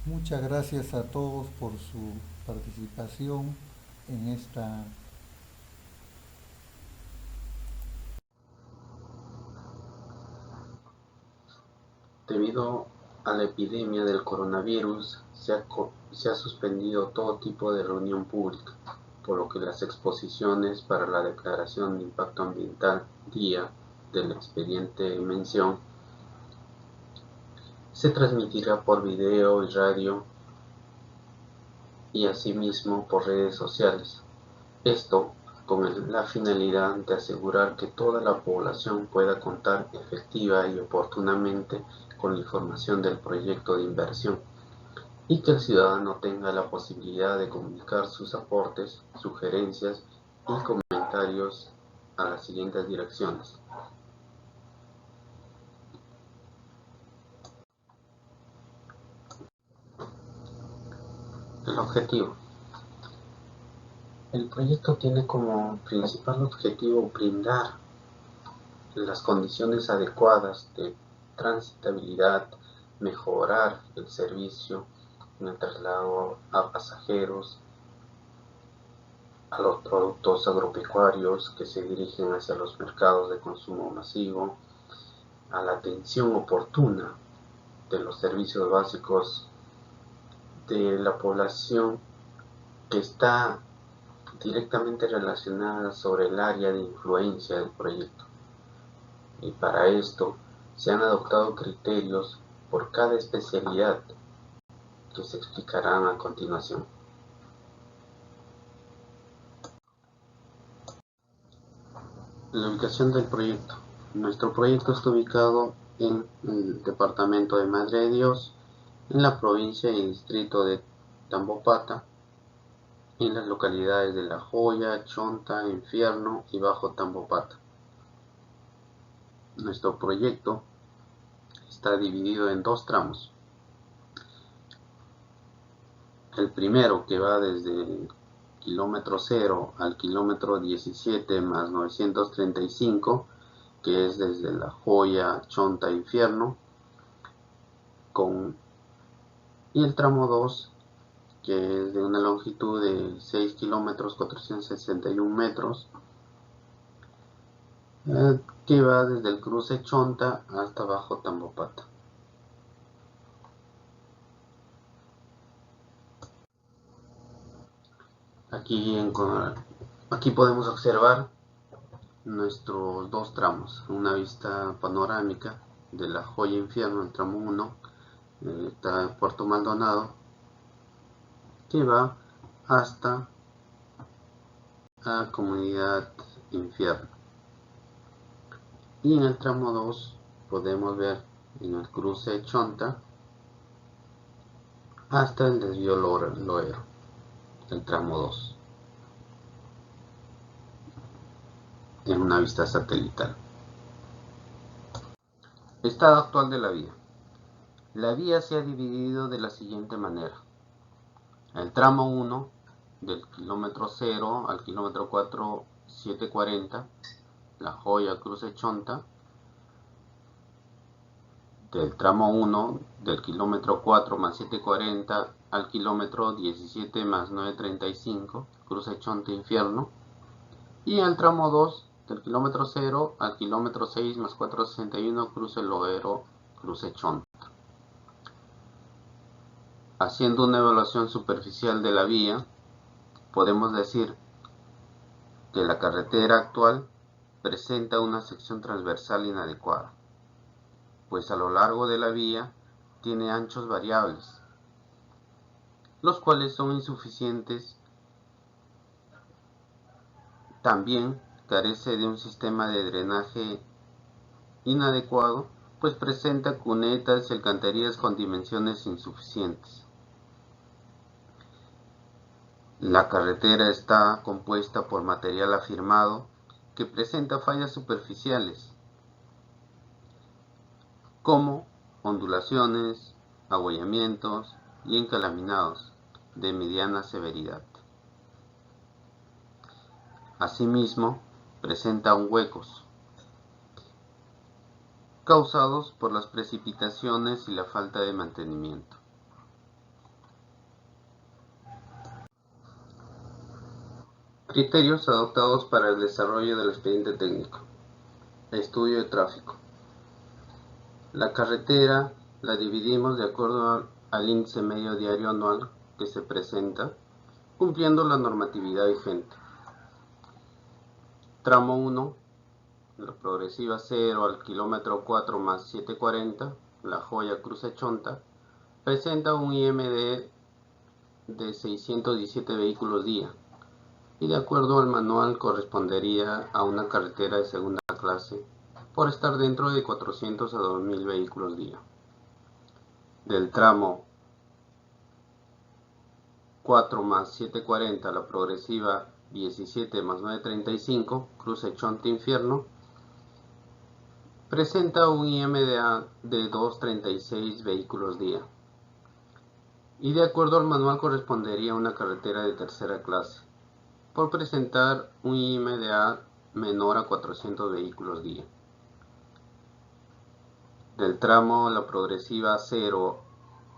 Muchas gracias a todos por su participación en esta. Debido a la epidemia del coronavirus, se ha suspendido todo tipo de reunión pública, por lo que las exposiciones para la Declaración de Impacto Ambiental día del expediente en mención se transmitirá por video y radio y asimismo por redes sociales. Esto con la finalidad de asegurar que toda la población pueda contar efectiva y oportunamente con la información del proyecto de inversión y que el ciudadano tenga la posibilidad de comunicar sus aportes, sugerencias y comentarios a las siguientes direcciones. El objetivo. El proyecto tiene como principal objetivo brindar las condiciones adecuadas de transitabilidad, mejorar el servicio en el traslado a pasajeros, a los productos agropecuarios que se dirigen hacia los mercados de consumo masivo, a la atención oportuna de los servicios básicos de la población que está directamente relacionada sobre el área de influencia del proyecto. Y para esto se han adoptado criterios por cada especialidad que se explicarán a continuación. La ubicación del proyecto. Nuestro proyecto está ubicado en el departamento de Madre de Dios, en la provincia y distrito de Tambopata, en las localidades de La Joya, Chonta, Infierno y Bajo Tambopata. Nuestro proyecto está dividido en dos tramos. El primero, que va desde el kilómetro 0 al kilómetro 17 más 935, que es desde La Joya, Chonta, Infierno, y el tramo 2, que es de una longitud de 6 kilómetros 461 metros, que va desde el cruce Chonta hasta Bajo Tambopata. Aquí podemos observar nuestros dos tramos, una vista panorámica de La Joya Infierno, el tramo 1, está Puerto Maldonado, que va hasta la comunidad Infierno. Y en el tramo 2 podemos ver en el cruce Chonta hasta el desvío Loero, el tramo 2, en una vista satelital. Estado actual de la vía. La vía se ha dividido de la siguiente manera. El tramo 1, del kilómetro 0 al kilómetro 4740, La Joya Cruce Chonta. Del tramo 1, del kilómetro 4 más 740 al kilómetro 17 más 935, Cruce Chonta Infierno. Y el tramo 2, del kilómetro 0 al kilómetro 6 más 461, Cruce Loero, Cruce Chonta. Haciendo una evaluación superficial de la vía, podemos decir que la carretera actual presenta una sección transversal inadecuada, pues a lo largo de la vía tiene anchos variables, los cuales son insuficientes. También carece de un sistema de drenaje inadecuado, pues presenta cunetas y alcantarillas con dimensiones insuficientes. La carretera está compuesta por material afirmado que presenta fallas superficiales, como ondulaciones, abollamientos y encalaminados de mediana severidad. Asimismo, presenta huecos causados por las precipitaciones y la falta de mantenimiento. Criterios adoptados para el desarrollo del expediente técnico. Estudio de tráfico. La carretera la dividimos de acuerdo al índice medio diario anual que se presenta, cumpliendo la normatividad vigente. Tramo 1, la progresiva 0 al kilómetro 4 más 740, La Joya Cruce Chonta, presenta un IMD de 617 vehículos día y de acuerdo al manual correspondería a una carretera de segunda clase por estar dentro de 400 a 2000 vehículos día. Del tramo 4 más 740, la progresiva 17 más 935, Cruce Chonta Infierno, presenta un IMDA de 236 vehículos día y de acuerdo al manual correspondería a una carretera de tercera clase por presentar un IMDA menor a 400 vehículos día. Del tramo la progresiva 0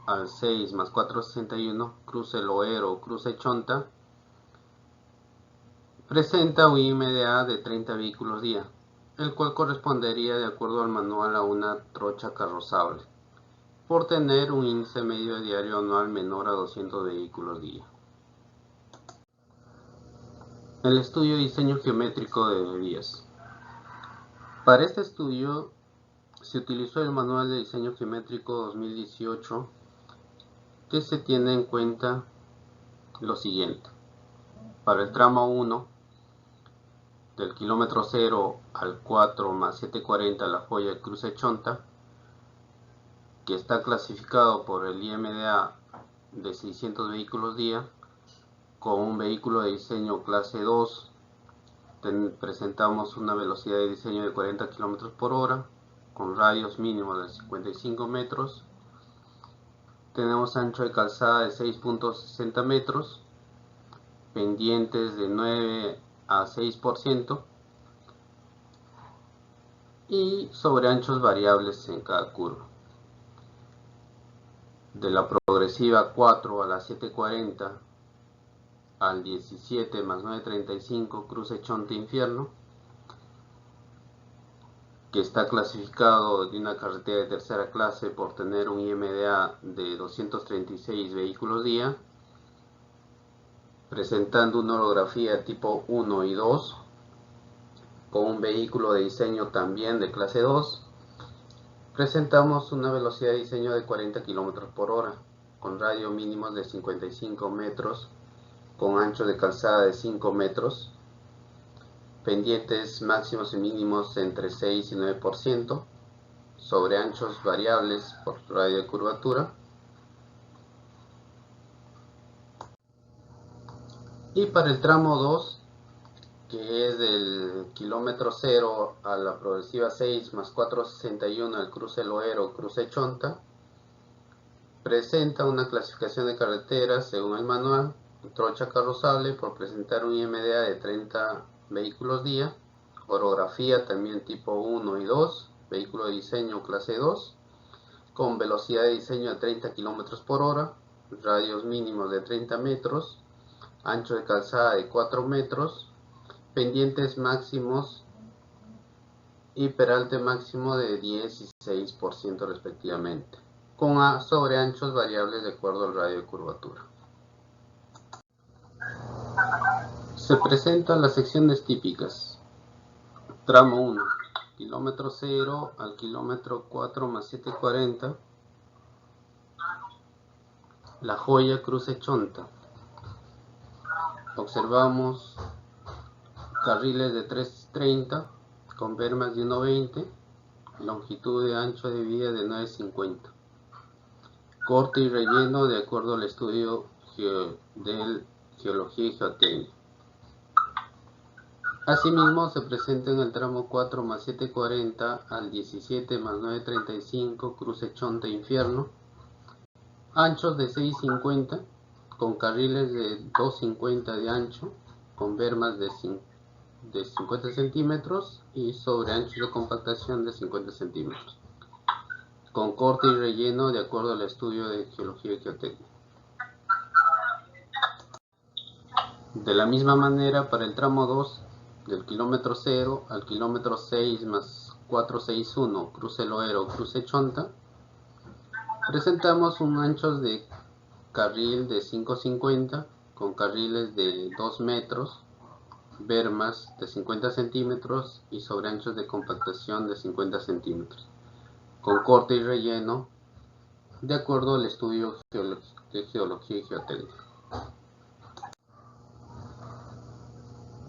al 6 más 461, Cruce Loero, Cruce Chonta, presenta un IMDA de 30 vehículos día, el cual correspondería de acuerdo al manual a una trocha carrozable, por tener un índice medio diario anual menor a 200 vehículos día. El estudio de diseño geométrico de vías. Para este estudio se utilizó el manual de diseño geométrico 2018, que se tiene en cuenta lo siguiente. Para el tramo 1, del kilómetro 0 al 4 más 740 La Joya Cruce Chonta, que está clasificado por el IMDA de 600 vehículos día, con un vehículo de diseño clase 2, presentamos una velocidad de diseño de 40 km por hora, con radios mínimos de 55 metros. Tenemos ancho de calzada de 6.60 metros, pendientes de 9 a 6% y sobreanchos variables en cada curva. De la progresiva 4 a la 740 al 17 más 935, Cruce Chonta Infierno, que está clasificado de una carretera de tercera clase por tener un IMDA de 236 vehículos día, presentando una orografía tipo 1 y 2, con un vehículo de diseño también de clase 2, presentamos una velocidad de diseño de 40 km por hora, con radio mínimos de 55 metros, con ancho de calzada de 5 metros, pendientes máximos y mínimos entre 6 y 9%, sobre anchos variables por radio de curvatura. Y para el tramo 2, que es del kilómetro 0 a la progresiva 6 más 461 el Cruce Loero, Cruce Chonta, presenta una clasificación de carreteras según el manual, trocha carrozable por presentar un IMDA de 30 vehículos día, orografía también tipo 1 y 2, vehículo de diseño clase 2, con velocidad de diseño de 30 km por hora, radios mínimos de 30 metros, ancho de calzada de 4 metros, pendientes máximos y peralte máximo de 10 y 6% respectivamente, con sobreanchos variables de acuerdo al radio de curvatura. Se presentan las secciones típicas. Tramo 1, kilómetro 0 al kilómetro 4 más 740, La Joya Cruce Chonta. Observamos carriles de 330 con bermas de 1.20, longitud de ancho de vía de 9.50, corte y relleno de acuerdo al estudio de geología y geotécnica. Asimismo se presenta en el tramo 4 más 740 al 17 más 935 Cruce Chonta Infierno, anchos de 6.50 con carriles de 2.50 de ancho, con bermas de 50 centímetros y sobre anchos de compactación de 50 centímetros, con corte y relleno de acuerdo al estudio de geología y geotécnica. De la misma manera, para el tramo 2, del kilómetro 0 al kilómetro 6 más 461, cruce Loero, cruce Chonta, presentamos un ancho de carril de 5,50 con carriles de 2 metros, bermas de 50 centímetros y sobreanchos de compactación de 50 centímetros, con corte y relleno, de acuerdo al estudio de geología y geotécnica.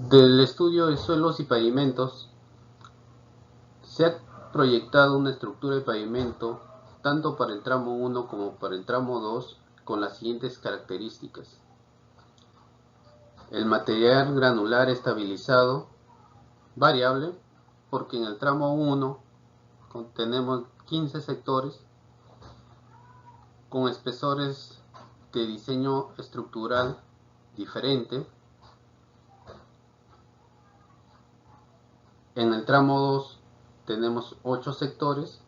Del estudio de suelos y pavimentos, se ha proyectado una estructura de pavimento tanto para el tramo 1 como para el tramo 2 con las siguientes características. El material granular estabilizado, variable, porque en el tramo 1 tenemos 15 sectores con espesores de diseño estructural diferente. En el tramo 2 tenemos 8 sectores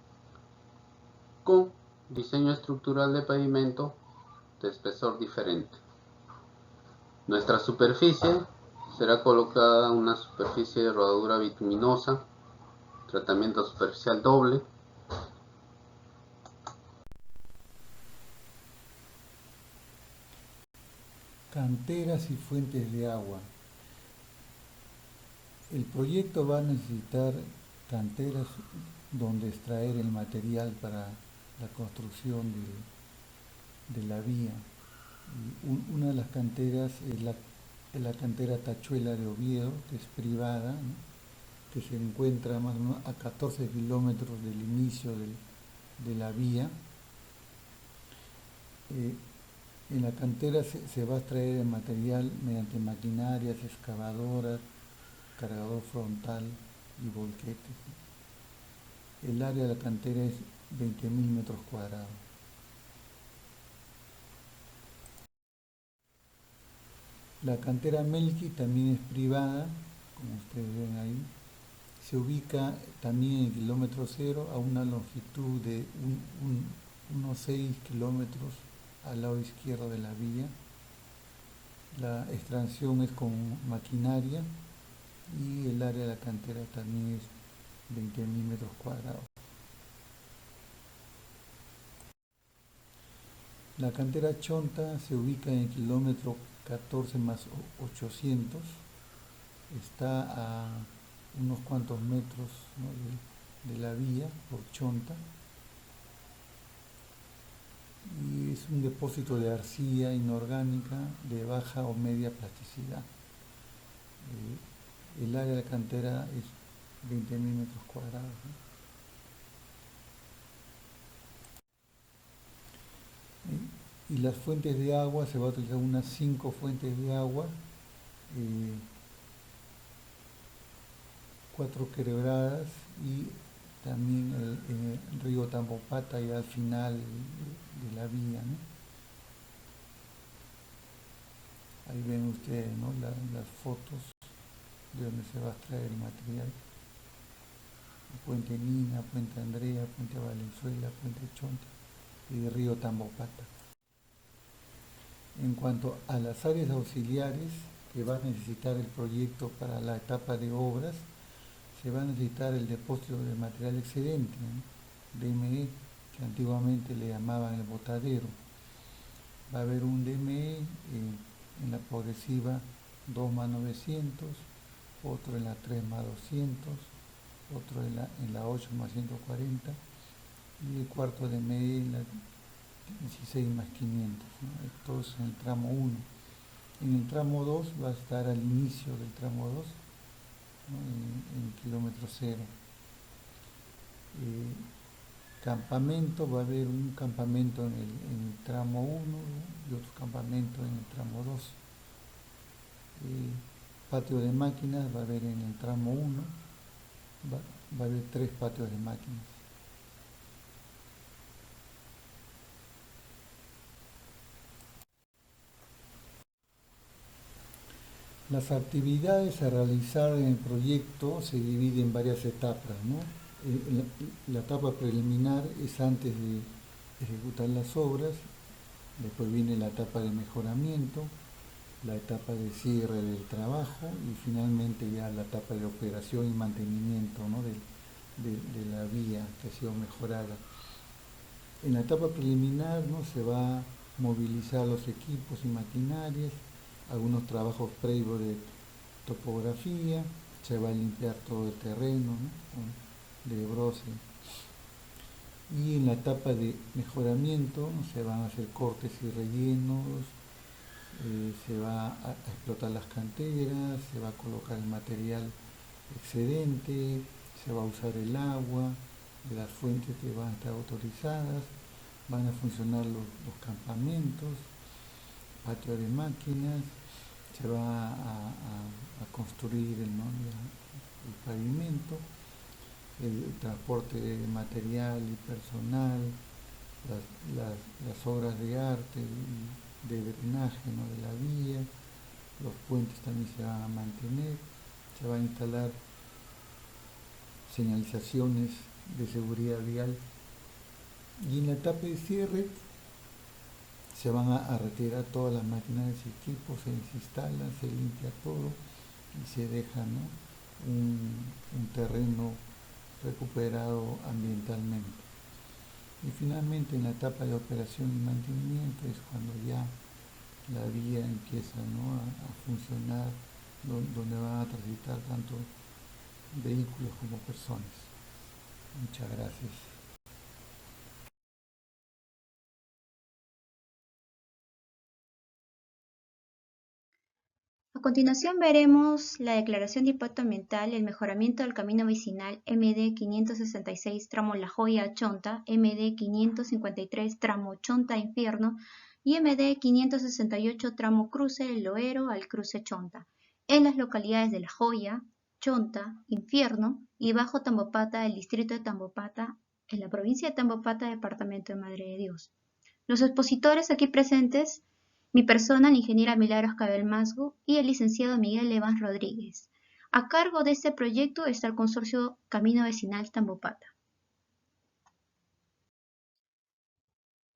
con diseño estructural de pavimento de espesor diferente. Nuestra superficie será colocada una superficie de rodadura bituminosa, tratamiento superficial doble. Canteras y fuentes de agua. El proyecto va a necesitar canteras donde extraer el material para la construcción de la vía. Una de las canteras es la cantera Tachuela de Oviedo, que es privada, ¿no? Que se encuentra más o menos a 14 kilómetros del inicio de la vía. En la cantera se va a extraer el material mediante maquinarias, excavadoras, cargador frontal y volquetes. El área de la cantera es 20.000 metros cuadrados. La cantera Melqui también es privada, como ustedes ven ahí. Se ubica también en kilómetro cero a una longitud de unos 6 kilómetros al lado izquierdo de la vía. La extracción es con maquinaria y el área de la cantera también es 20.000 metros cuadrados. La cantera Chonta se ubica en el kilómetro 14 más 800, está a unos cuantos metros, ¿no?, de la vía por Chonta, y es un depósito de arcilla inorgánica de baja o media plasticidad. El área de la cantera es 20.000 metros cuadrados, ¿no? Y las fuentes de agua, se va a utilizar unas 5 fuentes de agua, 4 quebradas y también el río Tambopata y al final de la vía, ¿no? Ahí ven ustedes, ¿no?, las fotos de donde se va a extraer el material. Puente Nina, Puente Andrea, Puente Valenzuela, Puente Chonta y el río Tambopata. En cuanto a las áreas auxiliares que va a necesitar el proyecto para la etapa de obras, se va a necesitar el depósito de material excedente, ¿no?, DME, que antiguamente le llamaban el botadero. Va a haber un DME en la progresiva 2 más 900, otro en la 3 más 200, otro en la 8 más 140 y el cuarto DME en la 16 más 500, ¿no? Esto es en el tramo 1. En el tramo 2 va a estar al inicio del tramo 2, ¿no?, en kilómetro 0. Campamento, va a haber un campamento en el tramo 1 y otro campamento en el tramo 2. Patio de máquinas va a haber en el tramo 1, va a haber 3 patios de máquinas. Las actividades a realizar en el proyecto se dividen en varias etapas, ¿no? La etapa preliminar es antes de ejecutar las obras, después viene la etapa de mejoramiento, la etapa de cierre del trabajo y finalmente ya la etapa de operación y mantenimiento, ¿no? de la vía que ha sido mejorada. En la etapa preliminar, ¿no? Se va a movilizar los equipos y maquinarias, algunos trabajos previos de topografía, se va a limpiar todo el terreno, ¿no? de broce. Y en la etapa de mejoramiento, ¿no? Se van a hacer cortes y rellenos, se va a explotar las canteras, se va a colocar el material excedente, se va a usar el agua de las fuentes que van a estar autorizadas, van a funcionar los campamentos, patio de máquinas, se va a construir el pavimento, el transporte de material y personal, las obras de arte y de drenaje, ¿no? de la vía, los puentes también se van a mantener, se va a instalar señalizaciones de seguridad vial y en la etapa de cierre se van a retirar todas las maquinarias y equipos, se desinstala, se limpia todo y se deja, ¿no? un terreno recuperado ambientalmente. Y finalmente en la etapa de operación y mantenimiento es cuando ya la vía empieza, ¿no? a funcionar, donde van a transitar tanto vehículos como personas. Muchas gracias. A continuación veremos la declaración de impacto ambiental, el mejoramiento del camino vecinal MD 566 tramo La Joya a Chonta, MD 553 tramo Chonta a Infierno y MD 568 tramo Cruce El Loero al Cruce Chonta, en las localidades de La Joya, Chonta, Infierno y Bajo Tambopata del distrito de Tambopata, en la provincia de Tambopata, departamento de Madre de Dios. Los expositores aquí presentes: mi persona, la ingeniera Milagros Cabel Masgo y el licenciado Miguel Evans Rodríguez. A cargo de este proyecto está el consorcio Camino Vecinal Tambopata.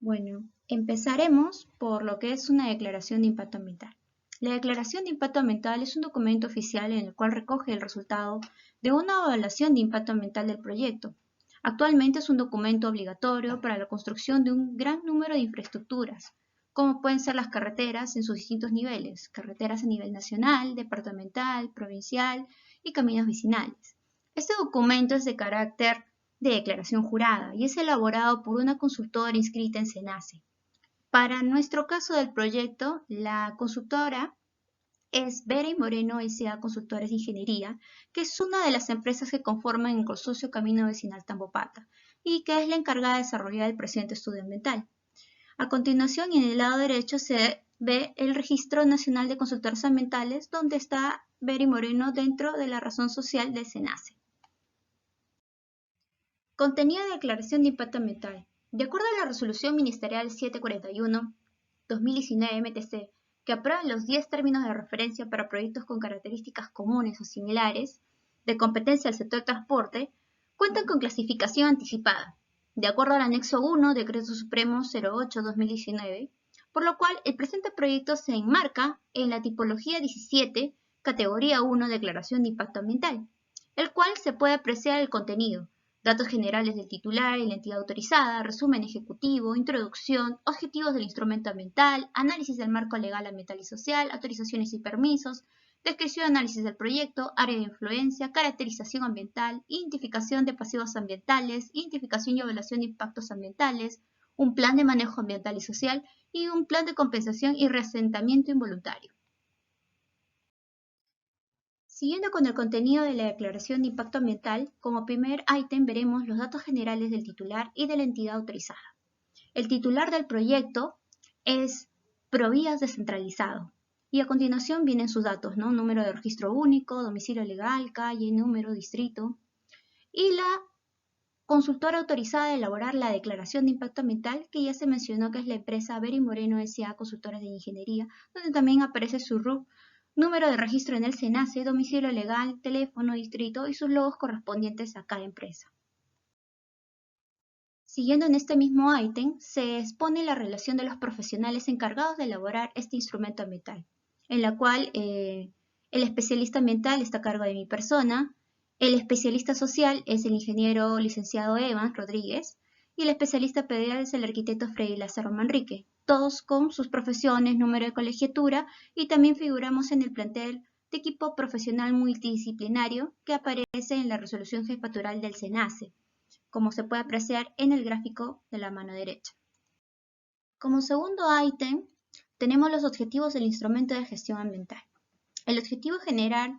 Bueno, empezaremos por lo que es una declaración de impacto ambiental. La declaración de impacto ambiental es un documento oficial en el cual recoge el resultado de una evaluación de impacto ambiental del proyecto. Actualmente es un documento obligatorio para la construcción de un gran número de infraestructuras, como pueden ser las carreteras en sus distintos niveles, carreteras a nivel nacional, departamental, provincial y caminos vecinales. Este documento es de carácter de declaración jurada y es elaborado por una consultora inscrita en SENACE. Para nuestro caso del proyecto, la consultora es Vera y Moreno S.A. Consultores de Ingeniería, que es una de las empresas que conforman el consorcio Camino Vecinal Tambopata y que es la encargada de desarrollar el presente estudio ambiental. A continuación, en el lado derecho se ve el Registro Nacional de Consultores Ambientales, donde está Vera y Moreno dentro de la razón social del SENACE. Contenido de declaración de impacto ambiental. De acuerdo a la Resolución Ministerial 741/2019 MTC, que aprueba los 10 términos de referencia para proyectos con características comunes o similares de competencia del sector transporte, cuentan con clasificación anticipada, de acuerdo al anexo 1, Decreto Supremo 08/2019, por lo cual el presente proyecto se enmarca en la tipología 17, categoría 1, Declaración de Impacto Ambiental, el cual se puede apreciar el contenido: datos generales del titular y la entidad autorizada, resumen ejecutivo, introducción, objetivos del instrumento ambiental, análisis del marco legal ambiental y social, autorizaciones y permisos, descripción y análisis del proyecto, área de influencia, caracterización ambiental, identificación de pasivos ambientales, identificación y evaluación de impactos ambientales, un plan de manejo ambiental y social y un plan de compensación y reasentamiento involuntario. Siguiendo con el contenido de la declaración de impacto ambiental, como primer ítem veremos los datos generales del titular y de la entidad autorizada. El titular del proyecto es Provías Descentralizado y a continuación vienen sus datos, ¿no? Número de registro único, domicilio legal, calle, número, distrito. Y la consultora autorizada de elaborar la declaración de impacto ambiental, que ya se mencionó que es la empresa Vera y Moreno S.A. Consultores de Ingeniería, donde también aparece su RUC, número de registro en el SENACE, domicilio legal, teléfono, distrito y sus logos correspondientes a cada empresa. Siguiendo en este mismo ítem, se expone la relación de los profesionales encargados de elaborar este instrumento ambiental. en la cual el especialista ambiental está a cargo de mi persona, el especialista social es el ingeniero licenciado Evans Rodríguez y el especialista pediatra es el arquitecto Freddy Lázaro Manrique, todos con sus profesiones, número de colegiatura y también figuramos en el plantel de equipo profesional multidisciplinario que aparece en la resolución jefatural del SENACE, como se puede apreciar en el gráfico de la mano derecha. Como segundo ítem, tenemos los objetivos del instrumento de gestión ambiental. El objetivo general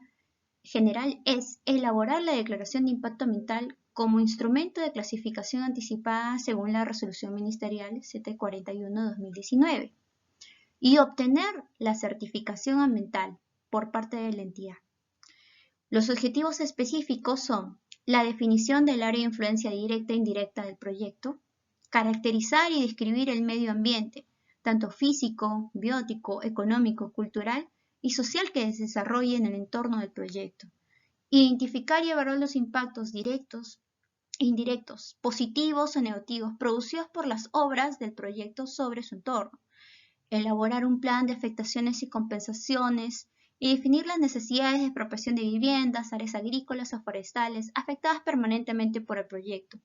es elaborar la declaración de impacto ambiental como instrumento de clasificación anticipada según la resolución ministerial 741-2019 y obtener la certificación ambiental por parte de la entidad. Los objetivos específicos son la definición del área de influencia directa e indirecta del proyecto, caracterizar y describir el medio ambiente, tanto físico, biótico, económico, cultural y social que se desarrolle en el entorno del proyecto, identificar y evaluar los impactos directos e indirectos, positivos o negativos, producidos por las obras del proyecto sobre su entorno, elaborar un plan de afectaciones y compensaciones y definir las necesidades de expropiación de viviendas, áreas agrícolas o forestales afectadas permanentemente por el proyecto.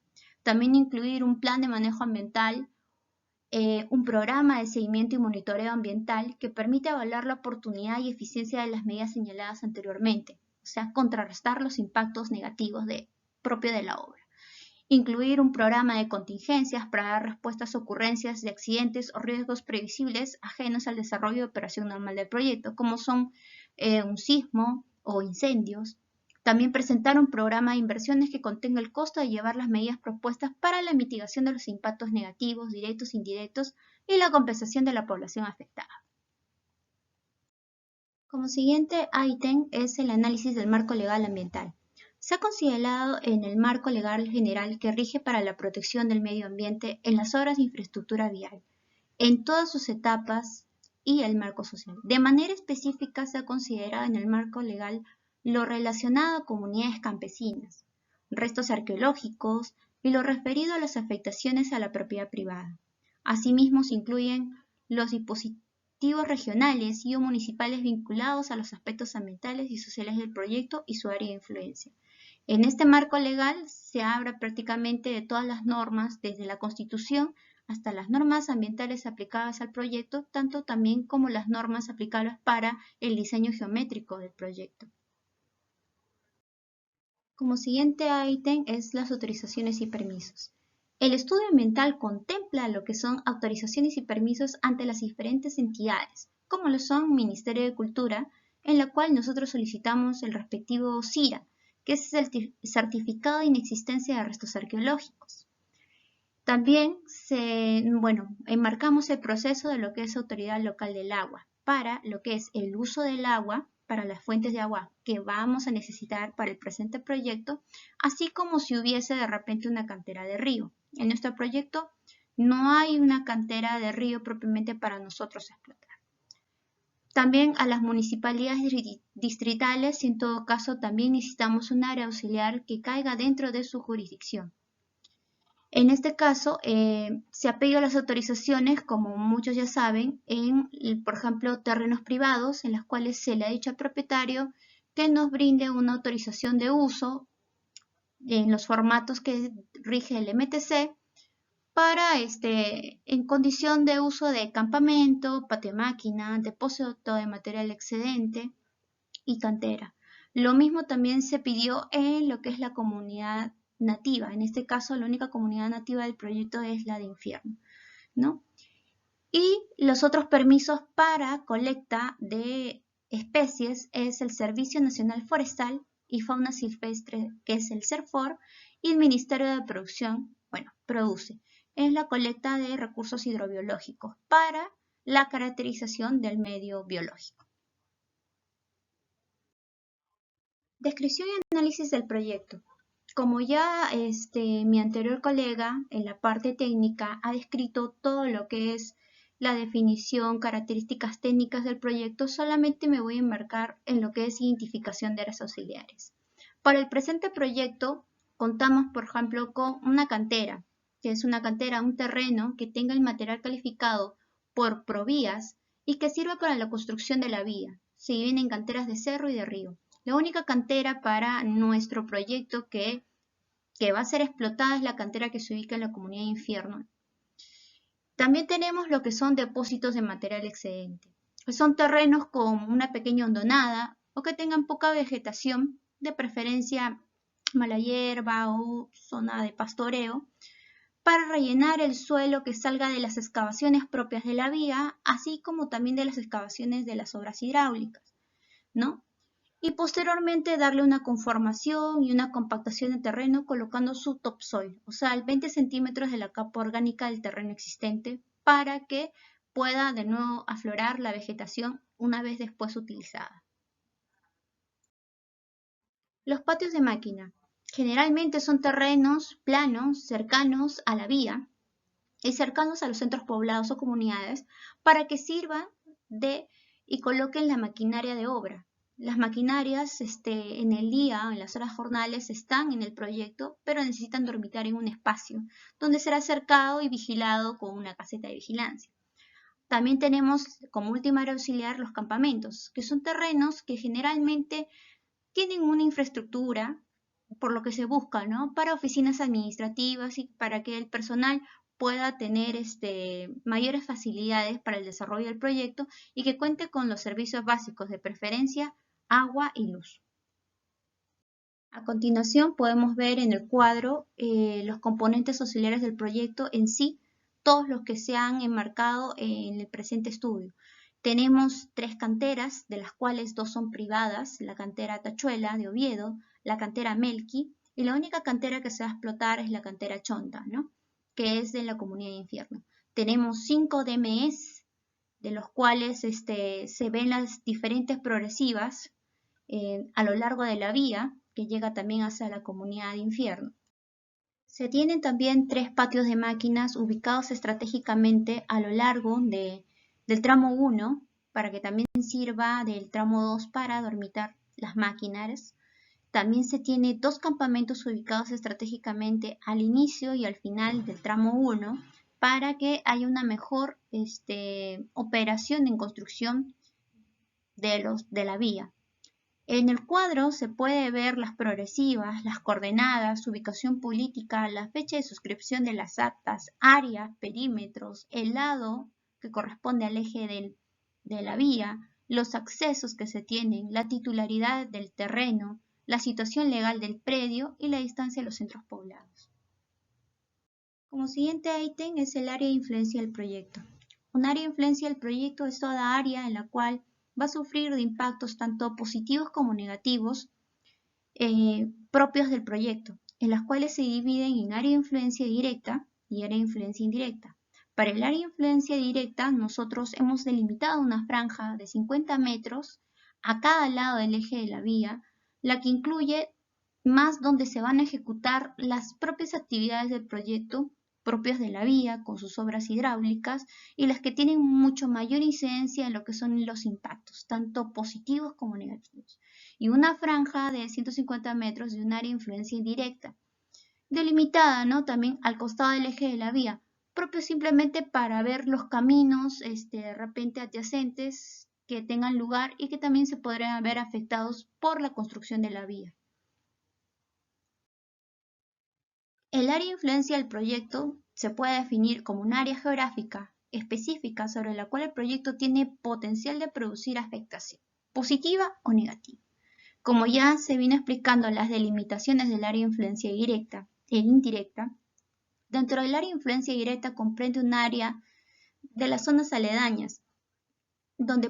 También incluir un plan de manejo ambiental, un programa de seguimiento y monitoreo ambiental que permite evaluar la oportunidad y eficiencia de las medidas señaladas anteriormente, o sea, contrarrestar los impactos negativos propios de la obra. Incluir un programa de contingencias para dar respuestas a ocurrencias de accidentes o riesgos previsibles ajenos al desarrollo de operación normal del proyecto, como son un sismo o incendios. También presentar un programa de inversiones que contenga el costo de llevar las medidas propuestas para la mitigación de los impactos negativos, directos e indirectos y la compensación de la población afectada. Como siguiente ítem es el análisis del marco legal ambiental. Se ha considerado en el marco legal general que rige para la protección del medio ambiente en las obras de infraestructura vial, en todas sus etapas y el marco social. De manera específica se ha considerado en el marco legal lo relacionado a comunidades campesinas, restos arqueológicos y lo referido a las afectaciones a la propiedad privada. Asimismo se incluyen los dispositivos regionales y o municipales vinculados a los aspectos ambientales y sociales del proyecto y su área de influencia. En este marco legal se habla prácticamente de todas las normas, desde la Constitución hasta las normas ambientales aplicadas al proyecto, tanto también como las normas aplicables para el diseño geométrico del proyecto. Como siguiente ítem es las autorizaciones y permisos. El estudio ambiental contempla lo que son autorizaciones y permisos ante las diferentes entidades, como lo son Ministerio de Cultura, en la cual nosotros solicitamos el respectivo CIRA, que es el certificado de inexistencia de restos arqueológicos. También enmarcamos el proceso de lo que es Autoridad Local del Agua, para lo que es el uso del agua, para las fuentes de agua que vamos a necesitar para el presente proyecto, así como si hubiese de repente una cantera de río. En nuestro proyecto no hay una cantera de río propiamente para nosotros explotar. También a las municipalidades distritales, y en todo caso también necesitamos un área auxiliar que caiga dentro de su jurisdicción. En este caso, se apega a las autorizaciones, como muchos ya saben, en, por ejemplo, terrenos privados, en las cuales se le ha dicho al propietario que nos brinde una autorización de uso en los formatos que rige el MTC, para en condición de uso de campamento, patio de máquina, depósito de material excedente y cantera. Lo mismo también se pidió en lo que es la comunidad nativa. En este caso, la única comunidad nativa del proyecto es la de Infierno, ¿no? Y los otros permisos para colecta de especies es el Servicio Nacional Forestal y Fauna Silvestre, que es el SERFOR, y el Ministerio de Producción, produce. Es la colecta de recursos hidrobiológicos para la caracterización del medio biológico. Descripción y análisis del proyecto. Como ya mi anterior colega en la parte técnica ha descrito todo lo que es la definición, características técnicas del proyecto, solamente me voy a enmarcar en lo que es identificación de áreas auxiliares. Para el presente proyecto contamos, por ejemplo, con una cantera, que es una cantera, un terreno que tenga el material calificado por Provías y que sirva para la construcción de la vía. Se divide en canteras de cerro y de río. La única cantera para nuestro proyecto que va a ser explotada es la cantera que se ubica en la comunidad de Infierno. También tenemos lo que son depósitos de material excedente. Son terrenos con una pequeña hondonada o que tengan poca vegetación, de preferencia mala hierba o zona de pastoreo, para rellenar el suelo que salga de las excavaciones propias de la vía, así como también de las excavaciones de las obras hidráulicas, ¿no? Y posteriormente darle una conformación y una compactación de terreno colocando su topsoil, o sea, el 20 centímetros de la capa orgánica del terreno existente para que pueda de nuevo aflorar la vegetación una vez después utilizada. Los patios de máquina. Generalmente son terrenos planos, cercanos a la vía y cercanos a los centros poblados o comunidades para que sirvan y coloquen la maquinaria de obra. Las maquinarias en el día, en las horas jornales, están en el proyecto, pero necesitan dormitar en un espacio donde será cercado y vigilado con una caseta de vigilancia. También tenemos como última área auxiliar los campamentos, que son terrenos que generalmente tienen una infraestructura, por lo que se busca, ¿no? Para oficinas administrativas y para que el personal pueda tener mayores facilidades para el desarrollo del proyecto y que cuente con los servicios básicos, de preferencia agua y luz. A continuación podemos ver en el cuadro los componentes auxiliares del proyecto en sí, todos los que se han enmarcado en el presente estudio. Tenemos 3 canteras, de las cuales 2 son privadas, la cantera Tachuela de Oviedo, la cantera Melqui, y la única cantera que se va a explotar es la cantera Chonta, ¿no? Que es de la comunidad de Infierno. Tenemos 5 DMEs, de los cuales se ven las diferentes progresivas a lo largo de la vía, que llega también hacia la comunidad de Infierno. Se tienen también 3 patios de máquinas ubicados estratégicamente a lo largo del tramo 1, para que también sirva del tramo 2 para dormitar las máquinas. También se tiene 2 campamentos ubicados estratégicamente al inicio y al final del tramo 1 para que haya una mejor operación en construcción de la vía. En el cuadro se puede ver las progresivas, las coordenadas, su ubicación política, la fecha de suscripción de las actas, áreas, perímetros, el lado que corresponde al eje de la vía, los accesos que se tienen, la titularidad del terreno, la situación legal del predio y la distancia de los centros poblados. Como siguiente ítem es el área de influencia del proyecto. Un área de influencia del proyecto es toda área en la cual va a sufrir de impactos tanto positivos como negativos propios del proyecto, en las cuales se dividen en área de influencia directa y área de influencia indirecta. Para el área de influencia directa, nosotros hemos delimitado una franja de 50 metros a cada lado del eje de la vía, la que incluye más donde se van a ejecutar las propias actividades del proyecto propias de la vía, con sus obras hidráulicas, y las que tienen mucho mayor incidencia en lo que son los impactos, tanto positivos como negativos. Y una franja de 150 metros de un área de influencia indirecta, delimitada, ¿no? También al costado del eje de la vía, propio simplemente para ver los caminos de repente adyacentes que tengan lugar y que también se podrían ver afectados por la construcción de la vía. El área de influencia del proyecto se puede definir como un área geográfica específica sobre la cual el proyecto tiene potencial de producir afectación, positiva o negativa. Como ya se vino explicando las delimitaciones del área de influencia directa e indirecta, dentro del área de influencia directa comprende un área de las zonas aledañas, donde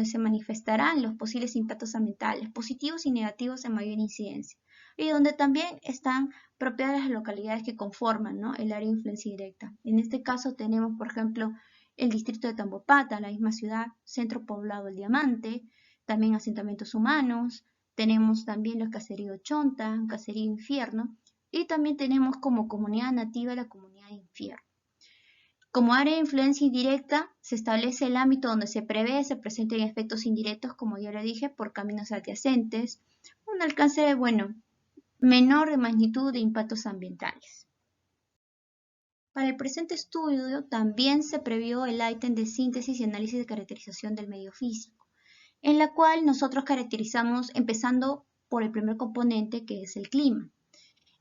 se manifestarán los posibles impactos ambientales, positivos y negativos de mayor incidencia, y donde también están propias las localidades que conforman, ¿no?, el área de influencia directa. En este caso tenemos, por ejemplo, el distrito de Tambopata, la misma ciudad, centro poblado El Diamante, también asentamientos humanos, tenemos también los caseríos Chonta, caserío Infierno, y también tenemos como comunidad nativa la comunidad de Infierno. Como área de influencia indirecta, se establece el ámbito donde se prevé se presenten efectos indirectos, como ya lo dije, por caminos adyacentes, un alcance, menor de magnitud de impactos ambientales. Para el presente estudio también se previó el ítem de síntesis y análisis de caracterización del medio físico, en la cual nosotros caracterizamos empezando por el primer componente, que es el clima.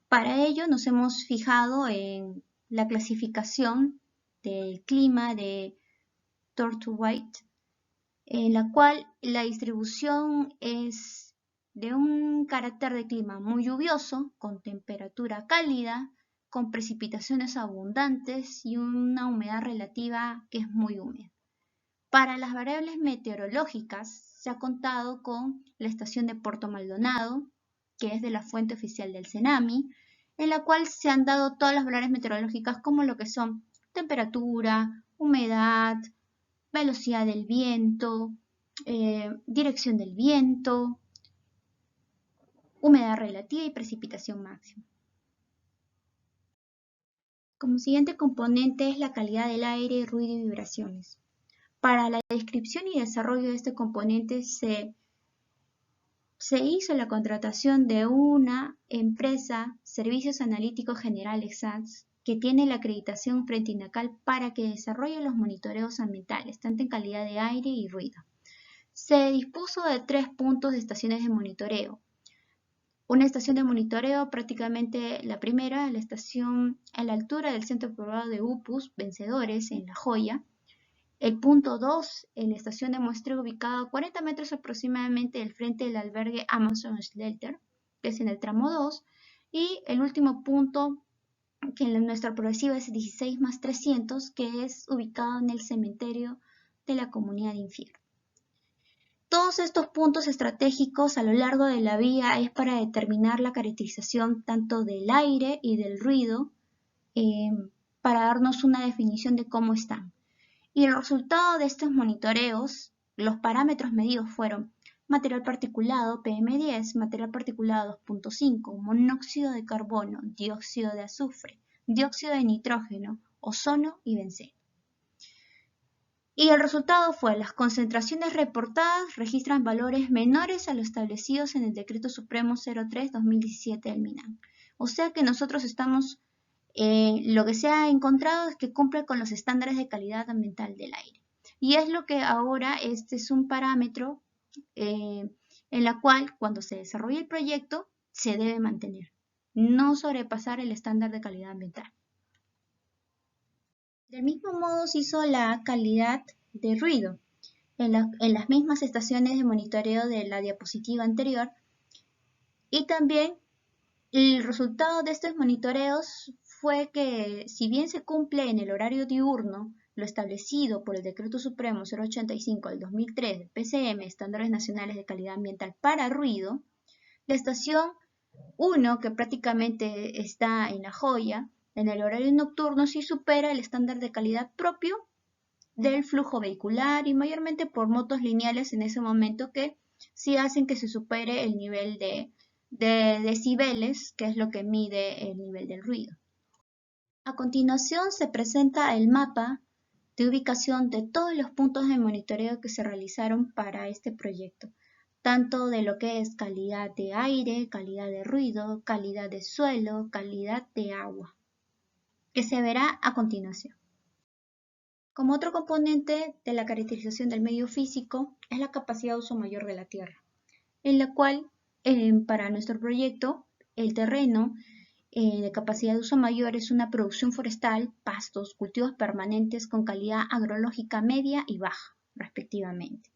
Para ello nos hemos fijado en la clasificación del clima de Tortu-White, en la cual la distribución es de un carácter de clima muy lluvioso, con temperatura cálida, con precipitaciones abundantes y una humedad relativa que es muy húmeda. Para las variables meteorológicas se ha contado con la estación de Puerto Maldonado, que es de la fuente oficial del CENAMI, en la cual se han dado todas las variables meteorológicas como lo que son temperatura, humedad, velocidad del viento, dirección del viento, humedad relativa y precipitación máxima. Como siguiente componente es la calidad del aire, ruido y vibraciones. Para la descripción y desarrollo de este componente se hizo la contratación de una empresa, Servicios Analíticos Generales SAS, que tiene la acreditación frente INACAL para que desarrolle los monitoreos ambientales, tanto en calidad de aire y ruido. Se dispuso de 3 puntos de estaciones de monitoreo. Una estación de monitoreo, prácticamente la primera, la estación a la altura del centro poblado de Upus, Vencedores, en La Joya. El punto 2, en la estación de muestreo ubicada a 40 metros aproximadamente del frente del albergue Amazon Shelter, que es en el tramo 2. Y el último punto, que en nuestra progresiva es 16+300, que es ubicado en el cementerio de la comunidad de Infierno. Todos estos puntos estratégicos a lo largo de la vía es para determinar la caracterización tanto del aire y del ruido, para darnos una definición de cómo están. Y el resultado de estos monitoreos, los parámetros medidos fueron material particulado PM10, material particulado 2.5, monóxido de carbono, dióxido de azufre, dióxido de nitrógeno, ozono y benceno. Y el resultado fue, las concentraciones reportadas registran valores menores a los establecidos en el Decreto Supremo 03/2017 del MINAM. O sea que nosotros estamos, lo que se ha encontrado es que cumple con los estándares de calidad ambiental del aire. Y es lo que ahora, este es un parámetro en la cual cuando se desarrolla el proyecto se debe mantener, no sobrepasar el estándar de calidad ambiental. Del mismo modo se hizo la calidad de ruido en las mismas estaciones de monitoreo de la diapositiva anterior, y también el resultado de estos monitoreos fue que, si bien se cumple en el horario diurno lo establecido por el Decreto Supremo 085 del 2003 del PCM, Estándares Nacionales de Calidad Ambiental para Ruido, la estación 1, que prácticamente está en La Joya, en el horario nocturno sí supera el estándar de calidad propio del flujo vehicular y mayormente por motos lineales en ese momento, que sí hacen que se supere el nivel de decibeles, que es lo que mide el nivel del ruido. A continuación se presenta el mapa de ubicación de todos los puntos de monitoreo que se realizaron para este proyecto, tanto de lo que es calidad de aire, calidad de ruido, calidad de suelo, calidad de agua, que se verá a continuación. Como otro componente de la caracterización del medio físico es la capacidad de uso mayor de la tierra, en la cual para nuestro proyecto el terreno de capacidad de uso mayor es una producción forestal, pastos, cultivos permanentes con calidad agrológica media y baja, respectivamente.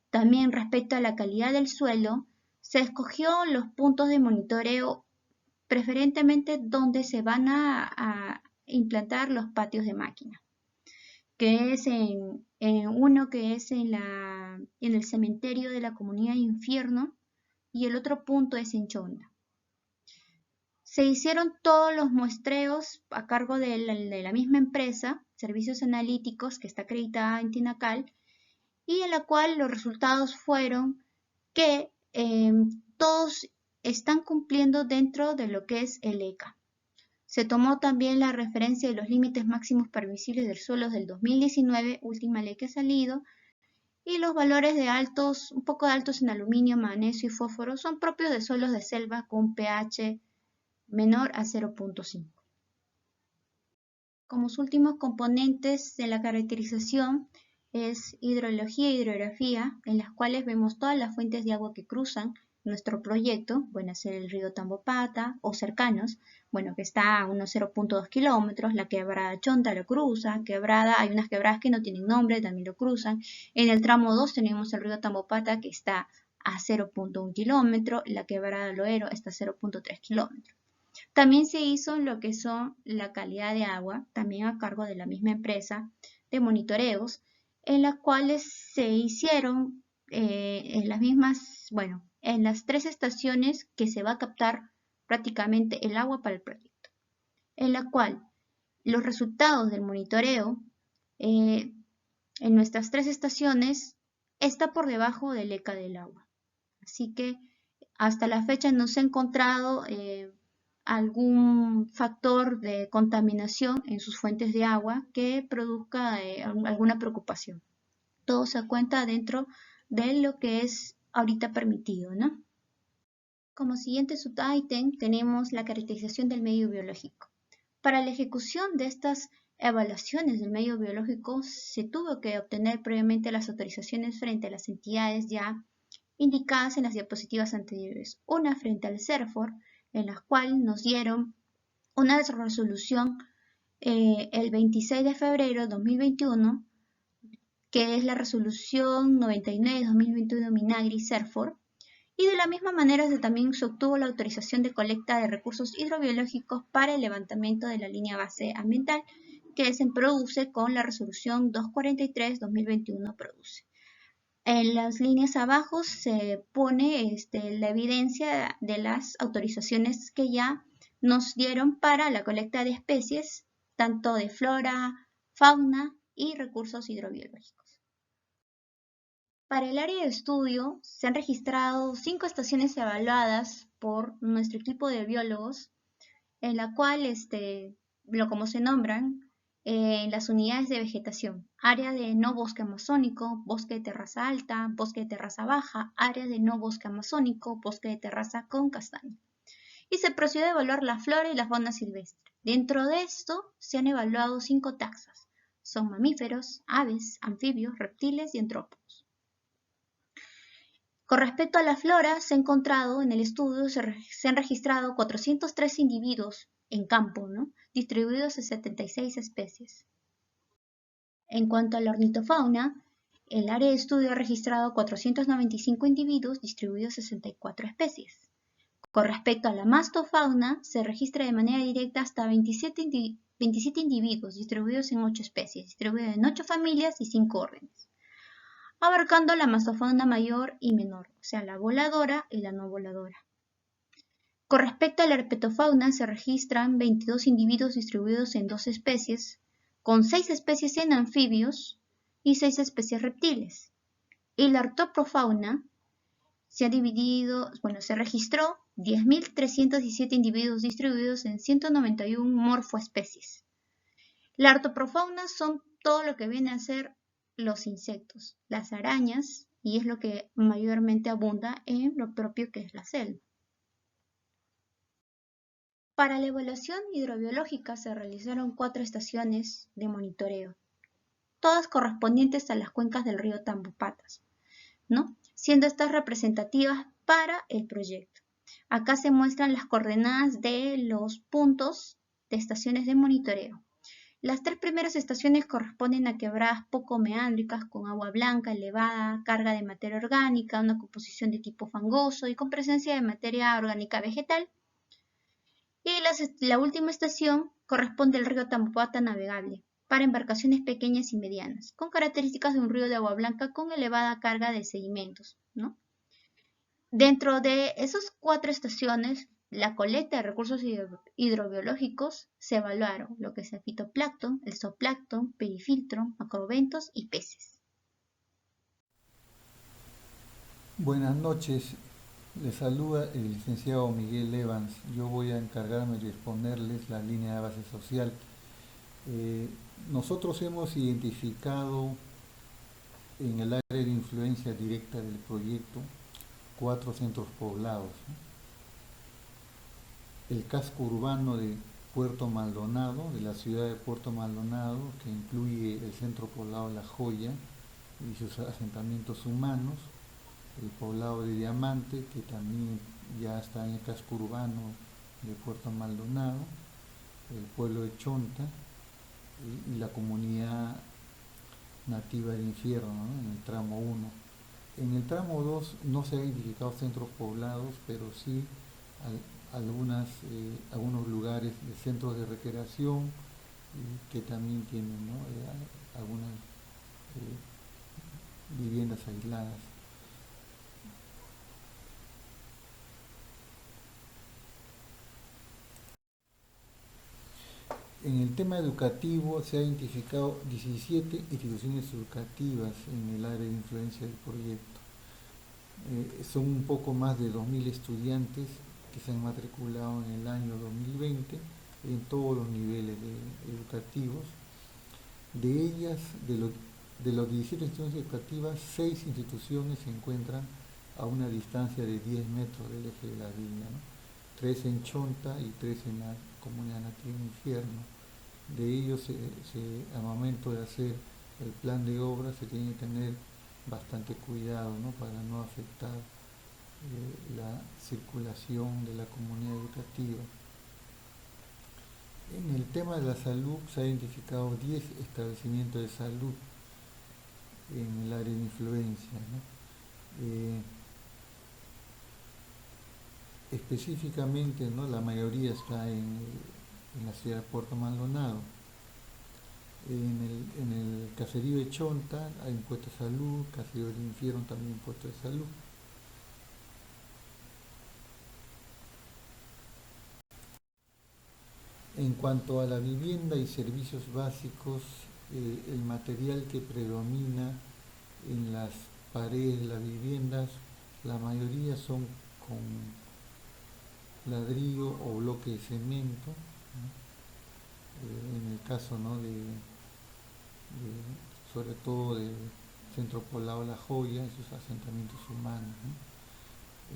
También respecto a la calidad del suelo, se escogió los puntos de monitoreo preferentemente donde se van a implantar los patios de máquina, que es uno que es en el cementerio de la comunidad de Infierno y el otro punto es en Chonda. Se hicieron todos los muestreos a cargo de la misma empresa, Servicios Analíticos, que está acreditada en Tinacal, y en la cual los resultados fueron que todos están cumpliendo dentro de lo que es el ECA. Se tomó también la referencia de los límites máximos permisibles del suelo del 2019, última ley que ha salido, y los valores de altos, un poco de altos en aluminio, magnesio y fósforo son propios de suelos de selva con pH menor a 0.5. Como sus últimos componentes de la caracterización es hidrología e hidrografía, en las cuales vemos todas las fuentes de agua que cruzan nuestro proyecto, bueno, ser el río Tambopata o cercanos, bueno, que está a unos 0.2 kilómetros, la quebrada Chonta lo cruza, hay unas quebradas que no tienen nombre, también lo cruzan. En el tramo 2 tenemos el río Tambopata que está a 0.1 kilómetro, la quebrada Loero está a 0.3 kilómetros. También se hizo lo que son la calidad de agua, también a cargo de la misma empresa, de monitoreos, en las cuales se hicieron en las mismas, bueno, en las 3 estaciones que se va a captar prácticamente el agua para el proyecto, en la cual los resultados del monitoreo en nuestras 3 estaciones está por debajo del ECA del agua. Así que hasta la fecha no se ha encontrado algún factor de contaminación en sus fuentes de agua que produzca alguna preocupación. Todo se cuenta dentro de lo que es ahorita permitido, ¿no? Como siguiente subítem tenemos la caracterización del medio biológico. Para la ejecución de estas evaluaciones del medio biológico se tuvo que obtener previamente las autorizaciones frente a las entidades ya indicadas en las diapositivas anteriores. Una frente al CERFOR, en la cual nos dieron una resolución el 26 de febrero de 2021, que es la resolución 99-2021 Minagri-CERFOR, y de la misma manera también se obtuvo la autorización de colecta de recursos hidrobiológicos para el levantamiento de la línea base ambiental que se produce con la resolución 243-2021 produce. En las líneas abajo se pone la evidencia de las autorizaciones que ya nos dieron para la colecta de especies, tanto de flora, fauna y recursos hidrobiológicos. Para el área de estudio se han registrado 5 estaciones evaluadas por nuestro equipo de biólogos, en la cual, como se nombran, en las unidades de vegetación, área de no bosque amazónico, bosque de terraza alta, bosque de terraza baja, área de no bosque amazónico, bosque de terraza con castaño. Y se procedió a evaluar la flora y la fauna silvestre. Dentro de esto se han evaluado 5 taxas. Son mamíferos, aves, anfibios, reptiles y antrópodos. Con respecto a la flora, se ha encontrado en el estudio, se han registrado 403 individuos en campo, ¿no? Distribuidos en 76 especies. En cuanto a la ornitofauna, el área de estudio ha registrado 495 individuos distribuidos en 64 especies. Con respecto a la mastofauna, se registra de manera directa hasta 27 individuos distribuidos en 8 especies, distribuidos en 8 familias y 5 órdenes, abarcando la mastofauna mayor y menor, o sea, la voladora y la no voladora. Con respecto a la herpetofauna, se registran 22 individuos distribuidos en 2 especies, con 6 especies en anfibios y 6 especies reptiles. Y la ortoprofauna se registró 10.317 individuos distribuidos en 191 morfoespecies. La ortoprofauna son todo lo que viene a ser los insectos, las arañas, y es lo que mayormente abunda en lo propio que es la selva. Para la evaluación hidrobiológica se realizaron 4 estaciones de monitoreo, todas correspondientes a las cuencas del río Tambopatas, ¿no? Siendo estas representativas para el proyecto. Acá se muestran las coordenadas de los puntos de estaciones de monitoreo. Las 3 primeras estaciones corresponden a quebradas poco meándricas con agua blanca, elevada, carga de materia orgánica, una composición de tipo fangoso y con presencia de materia orgánica vegetal. Y la última estación corresponde al río Tambopata navegable para embarcaciones pequeñas y medianas, con características de un río de agua blanca con elevada carga de sedimentos, ¿no? Dentro de esas 4 estaciones, la colecta de recursos hidrobiológicos se evaluaron lo que es el fitoplancton, el zooplancton, perifiltro, macrobentos y peces. Buenas noches, les saluda el licenciado Miguel Evans. Yo voy a encargarme de exponerles la línea de base social. Nosotros hemos identificado en el área de influencia directa del proyecto 4 centros poblados, ¿no? El casco urbano de Puerto Maldonado, de la ciudad de Puerto Maldonado, que incluye el centro poblado La Joya y sus asentamientos humanos, el poblado de Diamante, que también ya está en el casco urbano de Puerto Maldonado, el pueblo de Chonta y la comunidad nativa del infierno, ¿no? En el tramo 1. En el tramo 2 no se han identificado centros poblados, pero sí algunos lugares de centros de recreación que también tienen, ¿no? Algunas viviendas aisladas. En el tema educativo se han identificado 17 instituciones educativas en el área de influencia del proyecto. Son un poco más de 2.000 estudiantes que se han matriculado en el año 2020 en todos los niveles educativos. De ellas, de los 17 instituciones educativas, 6 instituciones se encuentran a una distancia de 10 metros del eje de la villa, ¿no? 3 en Chonta y 3 en la comunidad nativa Infierno. De ellos, al momento de hacer el plan de obra, se tiene que tener bastante cuidado, ¿no? Para no afectar la circulación de la comunidad educativa. En el tema de la salud se han identificado 10 establecimientos de salud en el área de influencia, ¿no? Específicamente, ¿no? La mayoría está en la ciudad de Puerto Maldonado. En el caserío de Chonta hay un puesto de salud, caserío del Infierno también un puesto de salud. En cuanto a la vivienda y servicios básicos, el material que predomina en las paredes de las viviendas, la mayoría son con ladrillo o bloque de cemento, ¿no? En el caso, ¿no? Sobre todo del centro poblado La Joya y sus asentamientos humanos, ¿no?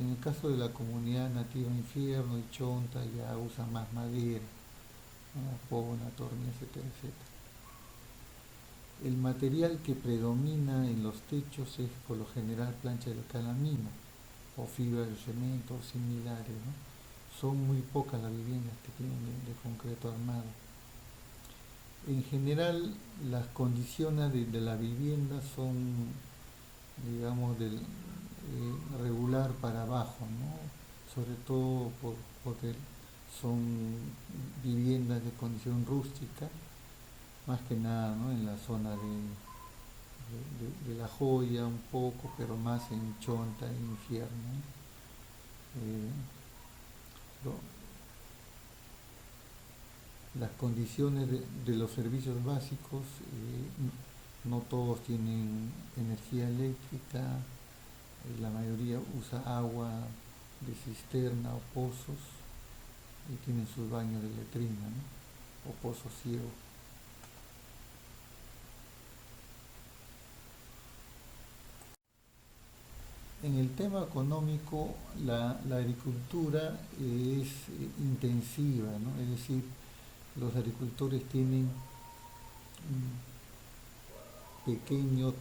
En el caso de la comunidad nativa Infierno y Chonta ya usan más madera, ¿no? Pona, tornillas, etcétera, etcétera. El material que predomina en los techos es por lo general plancha de calamina o fibra de cemento o similares, ¿no? Son muy pocas las viviendas que tienen de concreto armado. En general, las condiciones de la vivienda son, digamos, regular para abajo, ¿no? Sobre todo porque son viviendas de condición rústica, más que nada, ¿no? En la zona de La Joya un poco, pero más en Chonta e Infierno, ¿no? Las condiciones de los servicios básicos, no todos tienen energía eléctrica, la mayoría usa agua de cisterna o pozos y tienen sus baños de letrina, ¿no? O pozos ciegos. En el tema económico, la agricultura es intensiva, ¿no? Es decir, los agricultores tienen un pequeño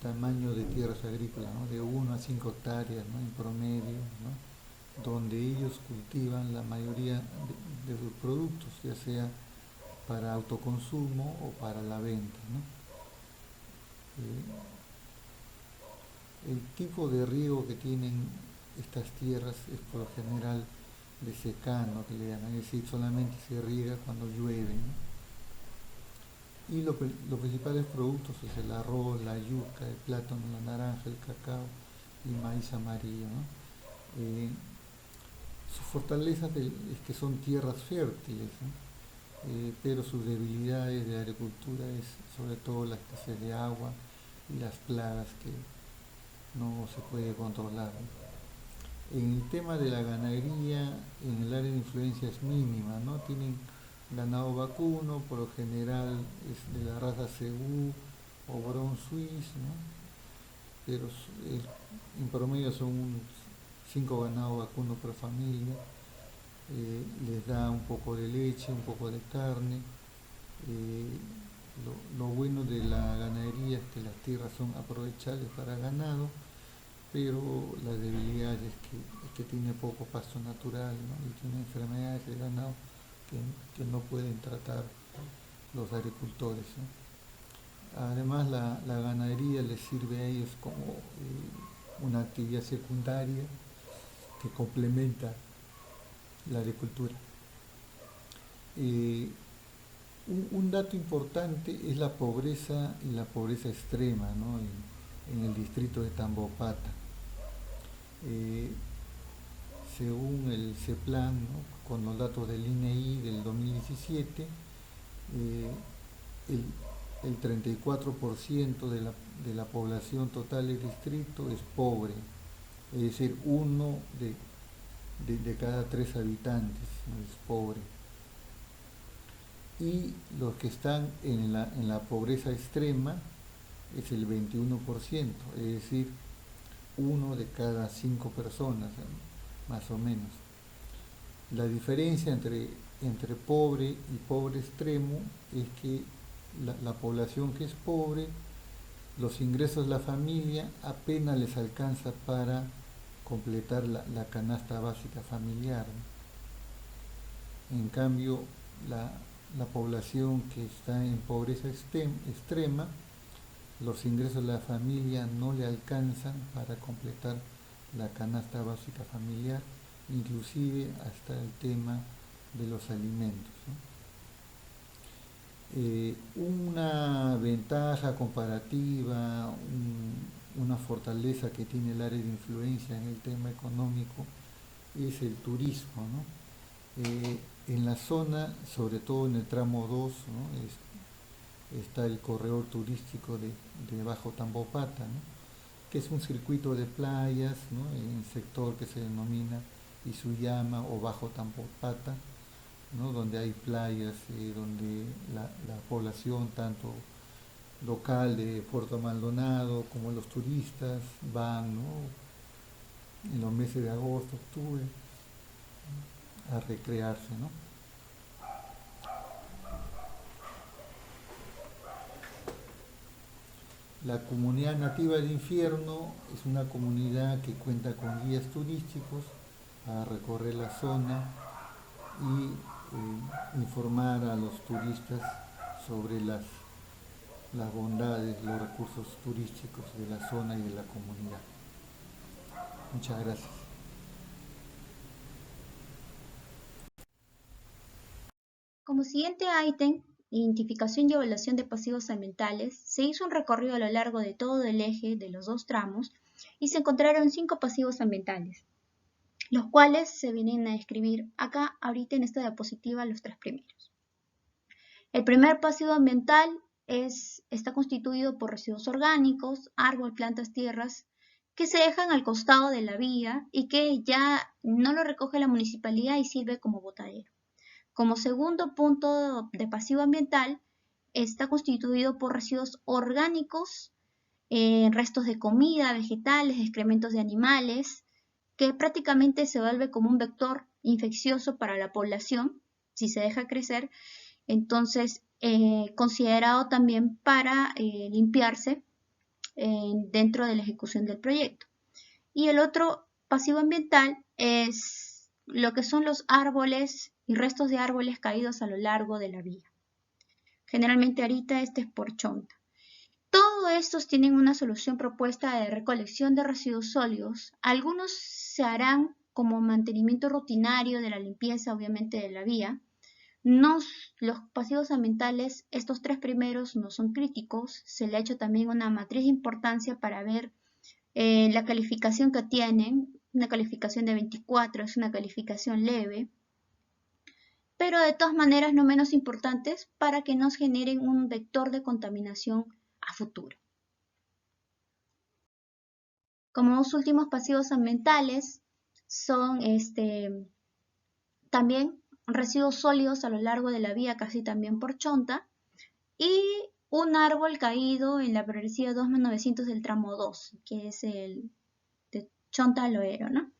tamaño de tierras agrícolas, ¿no? De 1 a 5 hectáreas, ¿no? En promedio, ¿no? Donde ellos cultivan la mayoría de sus productos, ya sea para autoconsumo o para la venta, ¿no? El tipo de riego que tienen estas tierras es por lo general de secano, que le llaman, es decir, solamente se riega cuando llueve, ¿no? Y los principales productos es el arroz, la yuca, el plátano, la naranja, el cacao y maíz amarillo, ¿no? Sus fortalezas es que son tierras fértiles, ¿no? Pero sus debilidades de agricultura es sobre todo la escasez de agua y las plagas que no se puede controlar, ¿no? En el tema de la ganadería, en el área de influencia es mínima, ¿no? Tienen ganado vacuno, por lo general es de la raza Cebú o Bron Suisse, ¿no? Pero en promedio son 5 ganados vacunos por familia. les da un poco de leche, un poco de carne. Lo bueno de la ganadería es que las tierras son aprovechables para ganado, pero la debilidad es que tiene poco pasto natural, ¿no? Y tiene enfermedades de ganado que no pueden tratar los agricultores, ¿no? Además, la ganadería les sirve a ellos como una actividad secundaria que complementa la agricultura. Un dato importante es la pobreza y la pobreza extrema, ¿no? en el distrito de Tambopata. Según el CEPLAN, ¿no? Con los datos del INEI del 2017, el 34% de la población total del distrito es pobre, es decir, uno de cada 3 habitantes, ¿no? Es pobre. Y los que están en la pobreza extrema es el 21%, es decir, uno de cada 5 personas, más o menos. La diferencia entre pobre y pobre extremo es que la población que es pobre, los ingresos de la familia apenas les alcanza para completar la canasta básica familiar, ¿no? En cambio, la población que está en pobreza extrema, los ingresos de la familia no le alcanzan para completar la canasta básica familiar, inclusive hasta el tema de los alimentos, ¿no? Una ventaja comparativa, una fortaleza que tiene el área de influencia en el tema económico es el turismo, ¿no? En la zona, sobre todo en el tramo 2, ¿no? Está el corredor turístico de Bajo Tambopata, ¿no? Que es un circuito de playas, ¿no? En el sector que se denomina Isuyama o Bajo Tambopata, ¿no? Donde hay playas, donde la población, tanto local de Puerto Maldonado como los turistas, van, ¿no? En los meses de agosto, octubre, ¿no? A recrearse, ¿no? La comunidad nativa de Infierno es una comunidad que cuenta con guías turísticos para recorrer la zona y informar a los turistas sobre las bondades, los recursos turísticos de la zona y de la comunidad. Muchas gracias. Como siguiente ítem, identificación y evaluación de pasivos ambientales, se hizo un recorrido a lo largo de todo el eje de los 2 tramos y se encontraron 5 pasivos ambientales, los cuales se vienen a describir acá ahorita en esta diapositiva los 3 primeros. El primer pasivo ambiental está constituido por residuos orgánicos, árbol, plantas, tierras, que se dejan al costado de la vía y que ya no lo recoge la municipalidad y sirve como botadero. Como segundo punto de pasivo ambiental, está constituido por residuos orgánicos, restos de comida, vegetales, excrementos de animales, que prácticamente se vuelve como un vector infeccioso para la población, si se deja crecer, entonces considerado también para limpiarse dentro de la ejecución del proyecto. Y el otro pasivo ambiental es lo que son los árboles y restos de árboles caídos a lo largo de la vía. Generalmente ahorita este es por chonta. Todos estos tienen una solución propuesta de recolección de residuos sólidos. Algunos se harán como mantenimiento rutinario de la limpieza, obviamente, de la vía. Los pasivos ambientales, estos 3 primeros no son críticos. Se le ha hecho también una matriz de importancia para ver la calificación que tienen. Una calificación de 24 es una calificación leve, pero de todas maneras no menos importantes para que nos generen un vector de contaminación a futuro. Como 2 últimos pasivos ambientales son también residuos sólidos a lo largo de la vía, casi también por chonta, y un árbol caído en la progresiva 2-900 del tramo 2, que es el de Chonta a Loero, ¿no?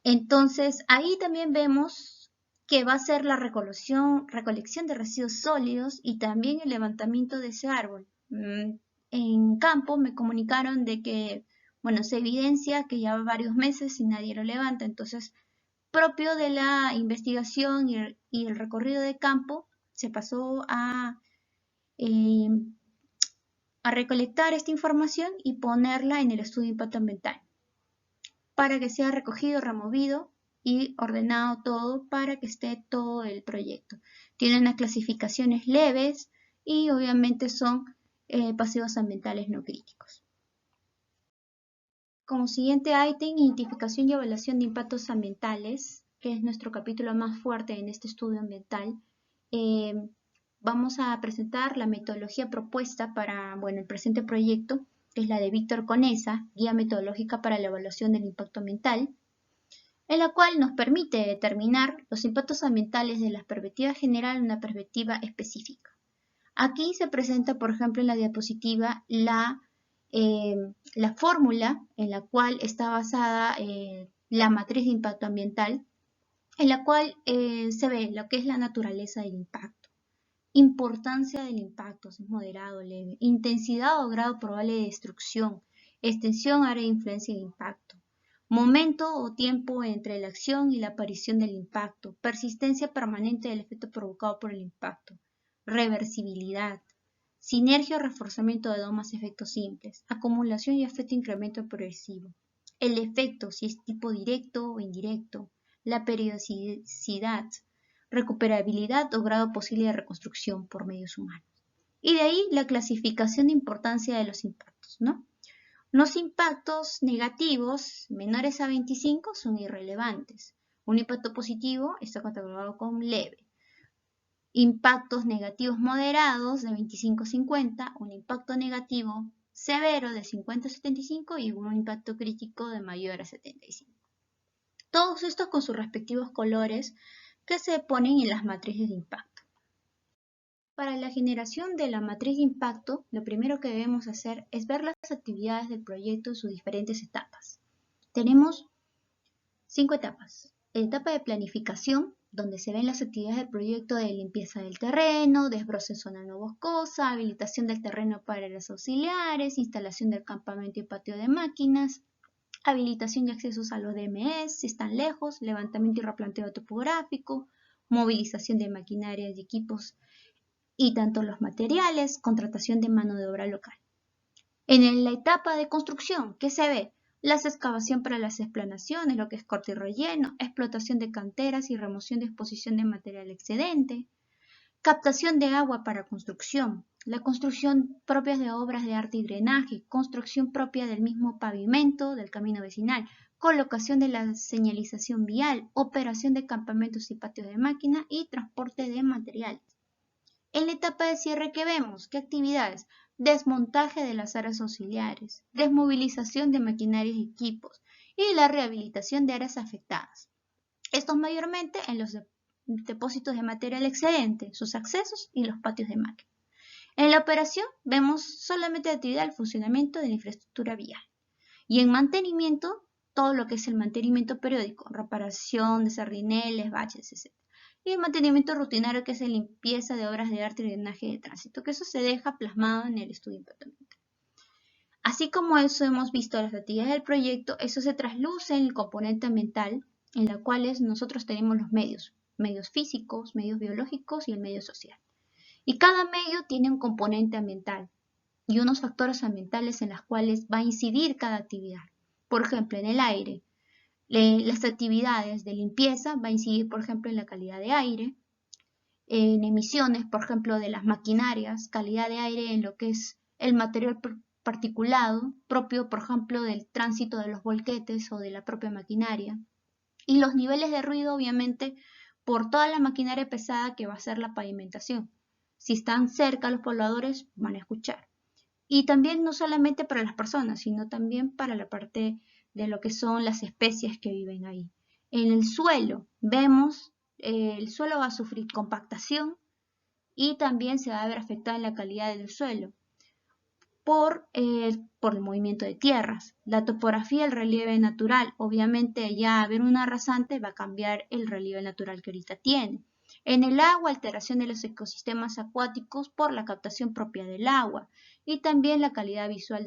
Entonces, ahí también vemos que va a ser la recolección de residuos sólidos y también el levantamiento de ese árbol. En campo me comunicaron de que, bueno, se evidencia que ya va varios meses y nadie lo levanta. Entonces, propio de la investigación y el recorrido de campo, se pasó eh, a recolectar esta información y ponerla en el estudio de impacto ambiental para que sea recogido, removido y ordenado todo para que esté todo el proyecto. Tiene unas clasificaciones leves y obviamente son pasivos ambientales no críticos. Como siguiente ítem, identificación y evaluación de impactos ambientales, que es nuestro capítulo más fuerte en este estudio ambiental. Vamos a presentar la metodología propuesta para el presente proyecto, que es la de Víctor Conesa, Guía Metodológica para la Evaluación del Impacto Ambiental, en la cual nos permite determinar los impactos ambientales de la perspectiva general en una perspectiva específica. Aquí se presenta, por ejemplo, en la diapositiva la fórmula en la cual está basada la matriz de impacto ambiental, en la cual se ve lo que es la naturaleza del impacto, importancia del impacto, si es moderado, leve, intensidad o grado probable de destrucción, extensión, área de influencia del impacto, momento o tiempo entre la acción y la aparición del impacto, persistencia permanente del efecto provocado por el impacto, reversibilidad, sinergia o reforzamiento de dos más efectos simples, acumulación y efecto incremento progresivo, el efecto si es tipo directo o indirecto, la periodicidad, recuperabilidad o grado posible de reconstrucción por medios humanos. Y de ahí la clasificación de importancia de los impactos, ¿no? Los impactos negativos menores a 25 son irrelevantes. Un impacto positivo está catalogado como leve. Impactos negativos moderados de 25 a 50, un impacto negativo severo de 50 a 75 y un impacto crítico de mayor a 75. Todos estos con sus respectivos colores que se ponen en las matrices de impacto. Para la generación de la matriz de impacto, lo primero que debemos hacer es ver las actividades del proyecto en sus diferentes etapas. Tenemos 5 etapas. La etapa de planificación, donde se ven las actividades del proyecto de limpieza del terreno, desbroce en zona no boscosa, habilitación del terreno para áreas auxiliares, instalación del campamento y patio de máquinas, habilitación y accesos a los DMS si están lejos, levantamiento y replanteo topográfico, movilización de maquinarias y equipos y tanto los materiales, contratación de mano de obra local. En la etapa de construcción, ¿qué se ve? La excavación para las explanaciones, lo que es corte y relleno, explotación de canteras y remoción de exposición de material excedente, captación de agua para construcción, la construcción propia de obras de arte y drenaje, construcción propia del mismo pavimento del camino vecinal, colocación de la señalización vial, operación de campamentos y patios de máquina y transporte de materiales. En la etapa de cierre, ¿qué vemos? ¿Qué actividades? Desmontaje de las áreas auxiliares, desmovilización de maquinarias y equipos y la rehabilitación de áreas afectadas. Esto mayormente en los depósitos de material excedente, sus accesos y los patios de máquina. En la operación vemos solamente la actividad del funcionamiento de la infraestructura vial. Y en mantenimiento, todo lo que es el mantenimiento periódico, reparación de sardineles, baches, etc. Y el mantenimiento rutinario, que es la limpieza de obras de arte y drenaje de tránsito, que eso se deja plasmado en el estudio de impacto ambiental. Así como eso hemos visto las actividades del proyecto, eso se trasluce en el componente ambiental, en la cual nosotros tenemos los medios físicos, medios biológicos y el medio social. Y cada medio tiene un componente ambiental y unos factores ambientales en los cuales va a incidir cada actividad. Por ejemplo, en el aire, las actividades de limpieza va a incidir, por ejemplo, en la calidad de aire, en emisiones, por ejemplo, de las maquinarias, calidad de aire en lo que es el material particulado, propio, por ejemplo, del tránsito de los volquetes o de la propia maquinaria. Y los niveles de ruido, obviamente, por toda la maquinaria pesada que va a ser la pavimentación. Si están cerca los pobladores, van a escuchar. Y también no solamente para las personas, sino también para la parte de lo que son las especies que viven ahí. En el suelo, vemos, el suelo va a sufrir compactación y también se va a ver afectada la calidad del suelo. por el movimiento de tierras. La topografía, el relieve natural, obviamente ya haber una rasante va a cambiar el relieve natural que ahorita tiene. En el agua, alteración de los ecosistemas acuáticos por la captación propia del agua y también la calidad visual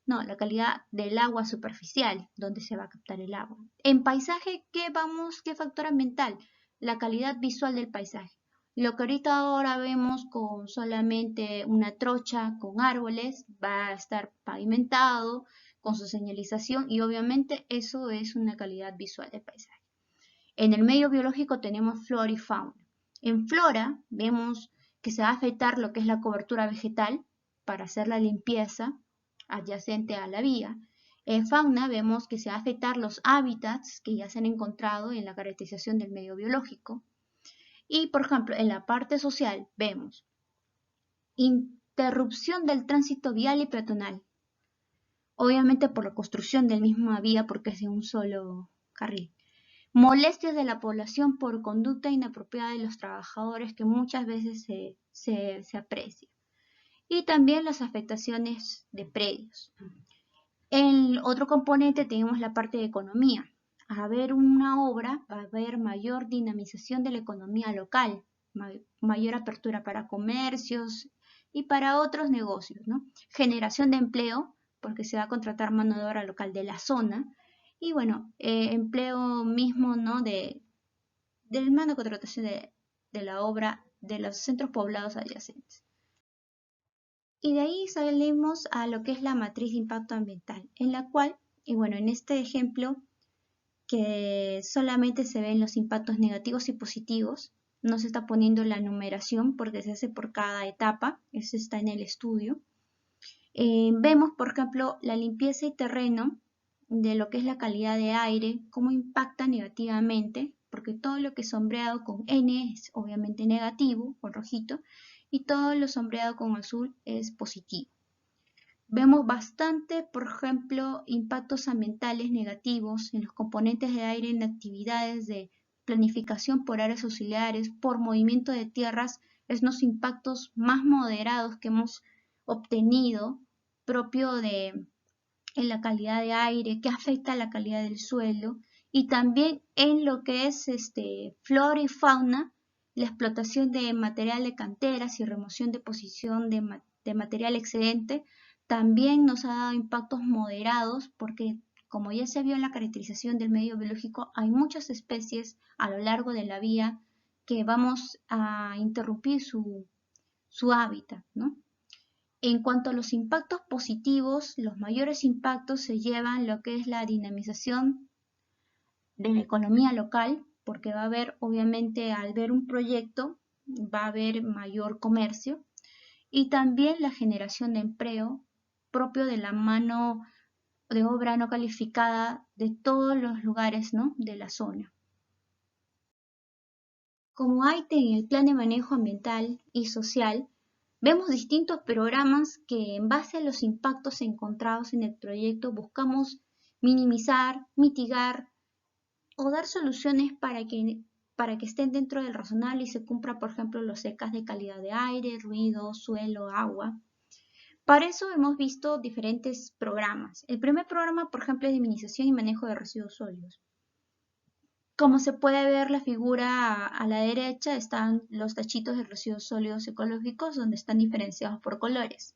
la calidad del agua superficial, donde se va a captar el agua. En paisaje, ¿qué factor ambiental? La calidad visual del paisaje. Lo que ahorita ahora vemos con solamente una trocha con árboles va a estar pavimentado con su señalización y obviamente eso es una calidad visual del paisaje. En el medio biológico tenemos flora y fauna. En flora vemos que se va a afectar lo que es la cobertura vegetal para hacer la limpieza adyacente a la vía. En fauna vemos que se va a afectar los hábitats que ya se han encontrado en la caracterización del medio biológico. Y, por ejemplo, en la parte social vemos interrupción del tránsito vial y peatonal. Obviamente por la construcción de la misma vía porque es de un solo carril. Molestias de la población por conducta inapropiada de los trabajadores que muchas veces se aprecia. Y también las afectaciones de predios. En otro componente tenemos la parte de economía. Al haber una obra va a haber mayor dinamización de la economía local, mayor apertura para comercios y para otros negocios, ¿no? Generación de empleo, porque se va a contratar mano de obra local de la zona, y bueno, empleo mismo, ¿no? Del mano de contratación de la obra de los centros poblados adyacentes. Y de ahí salimos a lo que es la matriz de impacto ambiental, en la cual, y bueno, en este ejemplo, que solamente se ven los impactos negativos y positivos, no se está poniendo la numeración porque se hace por cada etapa, eso está en el estudio. Vemos, por ejemplo, la limpieza y terreno de lo que es la calidad de aire, cómo impacta negativamente, porque todo lo que es sombreado con N es obviamente negativo, con rojito, y todo lo sombreado con azul es positivo. Vemos bastante, por ejemplo, impactos ambientales negativos en los componentes de aire en actividades de planificación por áreas auxiliares, por movimiento de tierras, es los impactos más moderados que hemos obtenido, propio en la calidad de aire, que afecta a la calidad del suelo, y también en lo que es flora y fauna, la explotación de material de canteras y remoción de posición de material excedente, también nos ha dado impactos moderados porque, como ya se vio en la caracterización del medio biológico, hay muchas especies a lo largo de la vía que vamos a interrumpir su hábitat, ¿no? En cuanto a los impactos positivos, los mayores impactos se llevan lo que es la dinamización de la economía local, porque va a haber, obviamente, al ver un proyecto, va a haber mayor comercio, y también la generación de empleo propio de la mano de obra no calificada de todos los lugares, ¿no? de la zona. Como AITE en el Plan de Manejo Ambiental y Social, vemos distintos programas que en base a los impactos encontrados en el proyecto buscamos minimizar, mitigar o dar soluciones para que estén dentro del razonable y se cumpla, por ejemplo, los SECAs de calidad de aire, ruido, suelo, agua. Para eso hemos visto diferentes programas. El primer programa, por ejemplo, es de minimización y manejo de residuos sólidos. Como se puede ver la figura a la derecha, están los tachitos de residuos sólidos ecológicos donde están diferenciados por colores.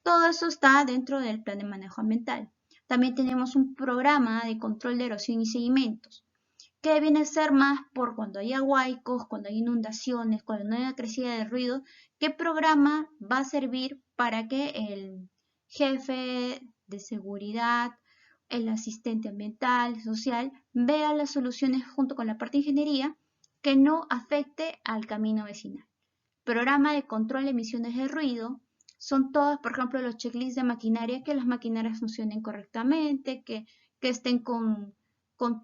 Todo eso está dentro del plan de manejo ambiental. También tenemos un programa de control de erosión y sedimentos, que viene a ser más por cuando hay huaicos, cuando hay inundaciones, cuando no hay una crecida de ruido, qué programa va a servir para que el jefe de seguridad, el asistente ambiental, social, vea las soluciones junto con la parte de ingeniería que no afecte al camino vecinal. Programa de control de emisiones de ruido, son todos, por ejemplo, los checklists de maquinaria, que las maquinarias funcionen correctamente, que estén con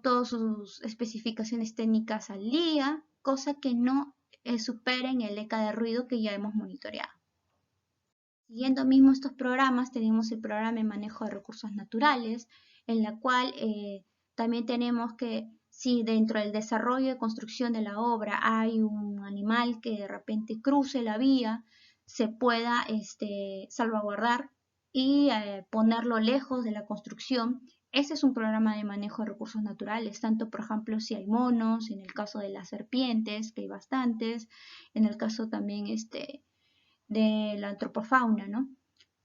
todas sus especificaciones técnicas al día, cosa que no superen el ECA de ruido que ya hemos monitoreado. Siguiendo mismo estos programas, tenemos el programa de manejo de recursos naturales, en la cual también tenemos que si dentro del desarrollo y construcción de la obra hay un animal que de repente cruce la vía, se pueda salvaguardar y ponerlo lejos de la construcción. Ese es un programa de manejo de recursos naturales, tanto por ejemplo si hay monos, en el caso de las serpientes, que hay bastantes, en el caso también de la antropofauna, ¿no?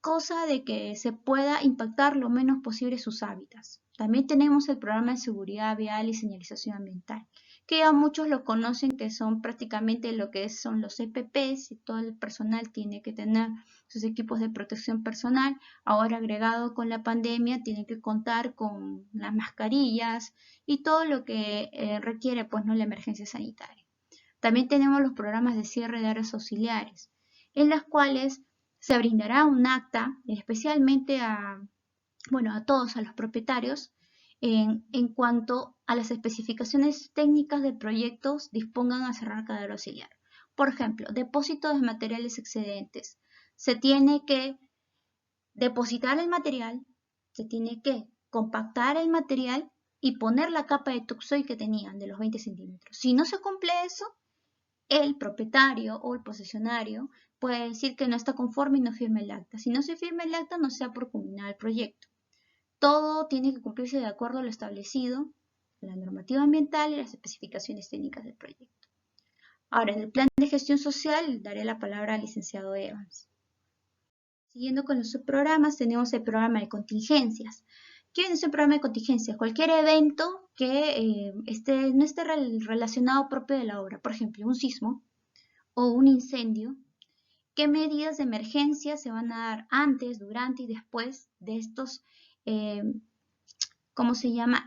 Cosa de que se pueda impactar lo menos posible sus hábitats. También tenemos el programa de seguridad vial y señalización ambiental, que ya muchos lo conocen, que son prácticamente lo que son los EPPs, y todo el personal tiene que tener sus equipos de protección personal. Ahora, agregado con la pandemia, tienen que contar con las mascarillas y todo lo que requiere, pues, no, la emergencia sanitaria. También tenemos los programas de cierre de áreas auxiliares, en las cuales se brindará un acta, especialmente a todos, a los propietarios, en cuanto a las especificaciones técnicas de proyectos dispongan a cerrar cada área auxiliar. Por ejemplo, depósito de materiales excedentes. Se tiene que depositar el material, se tiene que compactar el material y poner la capa de tuxoid que tenían de los 20 centímetros. Si no se cumple eso, el propietario o el posesionario puede decir que no está conforme y no firma el acta. Si no se firma el acta, no se ha por culminado el proyecto. Todo tiene que cumplirse de acuerdo a lo establecido en la normativa ambiental y las especificaciones técnicas del proyecto. Ahora, en el plan de gestión social, daré la palabra al licenciado Evans. Siguiendo con los subprogramas, tenemos el programa de contingencias. ¿Qué es el programa de contingencias? Cualquier evento que no esté relacionado propio de la obra, por ejemplo, un sismo o un incendio. ¿Qué medidas de emergencia se van a dar antes, durante y después de estos,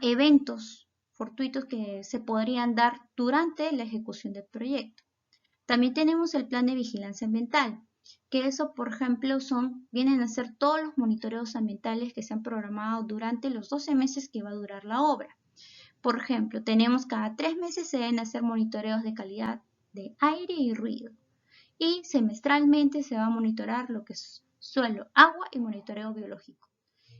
eventos fortuitos que se podrían dar durante la ejecución del proyecto? También tenemos el plan de vigilancia ambiental, que eso, por ejemplo, vienen a ser todos los monitoreos ambientales que se han programado durante los 12 meses que va a durar la obra. Por ejemplo, tenemos cada 3 meses se deben hacer monitoreos de calidad de aire y ruido. Y semestralmente se va a monitorar lo que es suelo, agua y monitoreo biológico.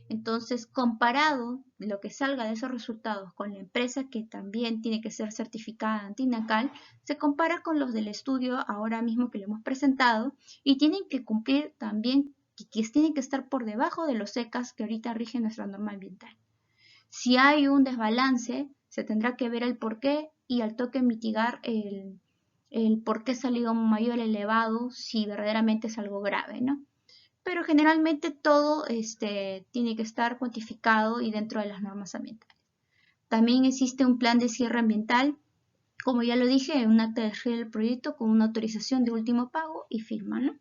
Entonces, comparado lo que salga de esos resultados con la empresa que también tiene que ser certificada anti-INACAL, se compara con los del estudio ahora mismo que le hemos presentado y tienen que cumplir también, que tienen que estar por debajo de los ECAs que ahorita rigen nuestra norma ambiental. Si hay un desbalance, se tendrá que ver el porqué y al toque mitigar el por qué salió mayor elevado si verdaderamente es algo grave, ¿no? Pero generalmente todo tiene que estar cuantificado y dentro de las normas ambientales. También existe un plan de cierre ambiental, como ya lo dije, un acta de cierre del proyecto con una autorización de último pago y firma, ¿no?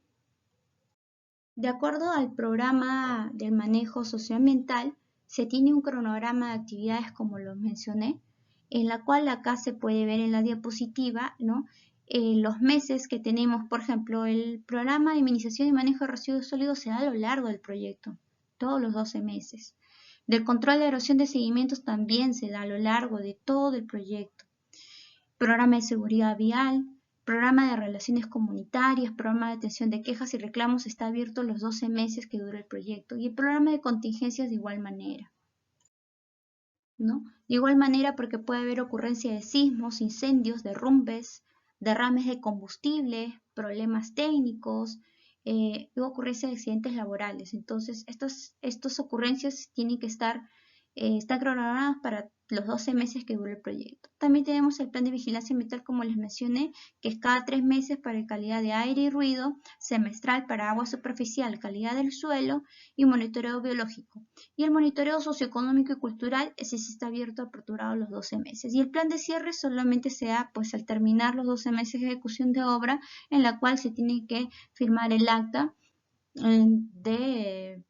De acuerdo al programa del manejo socioambiental, se tiene un cronograma de actividades, como lo mencioné, en la cual acá se puede ver en la diapositiva, ¿no? Los meses que tenemos. Por ejemplo, el programa de minimización y manejo de residuos sólidos se da a lo largo del proyecto, todos los 12 meses. Del control de erosión de sedimentos también se da a lo largo de todo el proyecto. Programa de seguridad vial, programa de relaciones comunitarias, programa de atención de quejas y reclamos está abierto los 12 meses que dura el proyecto, y el programa de contingencias de igual manera, ¿no? De igual manera, porque puede haber ocurrencia de sismos, incendios, derrumbes, derrames de combustible, problemas técnicos, y ocurrencia de accidentes laborales. Entonces, estas ocurrencias tienen que están programadas para los 12 meses que dura el proyecto. También tenemos el plan de vigilancia ambiental, como les mencioné, que es cada 3 meses para calidad de aire y ruido, semestral para agua superficial, calidad del suelo y monitoreo biológico. Y el monitoreo socioeconómico y cultural, ese sí está abierto, aperturado los 12 meses. Y el plan de cierre solamente se da pues al terminar los 12 meses de ejecución de obra, en la cual se tiene que firmar el acta de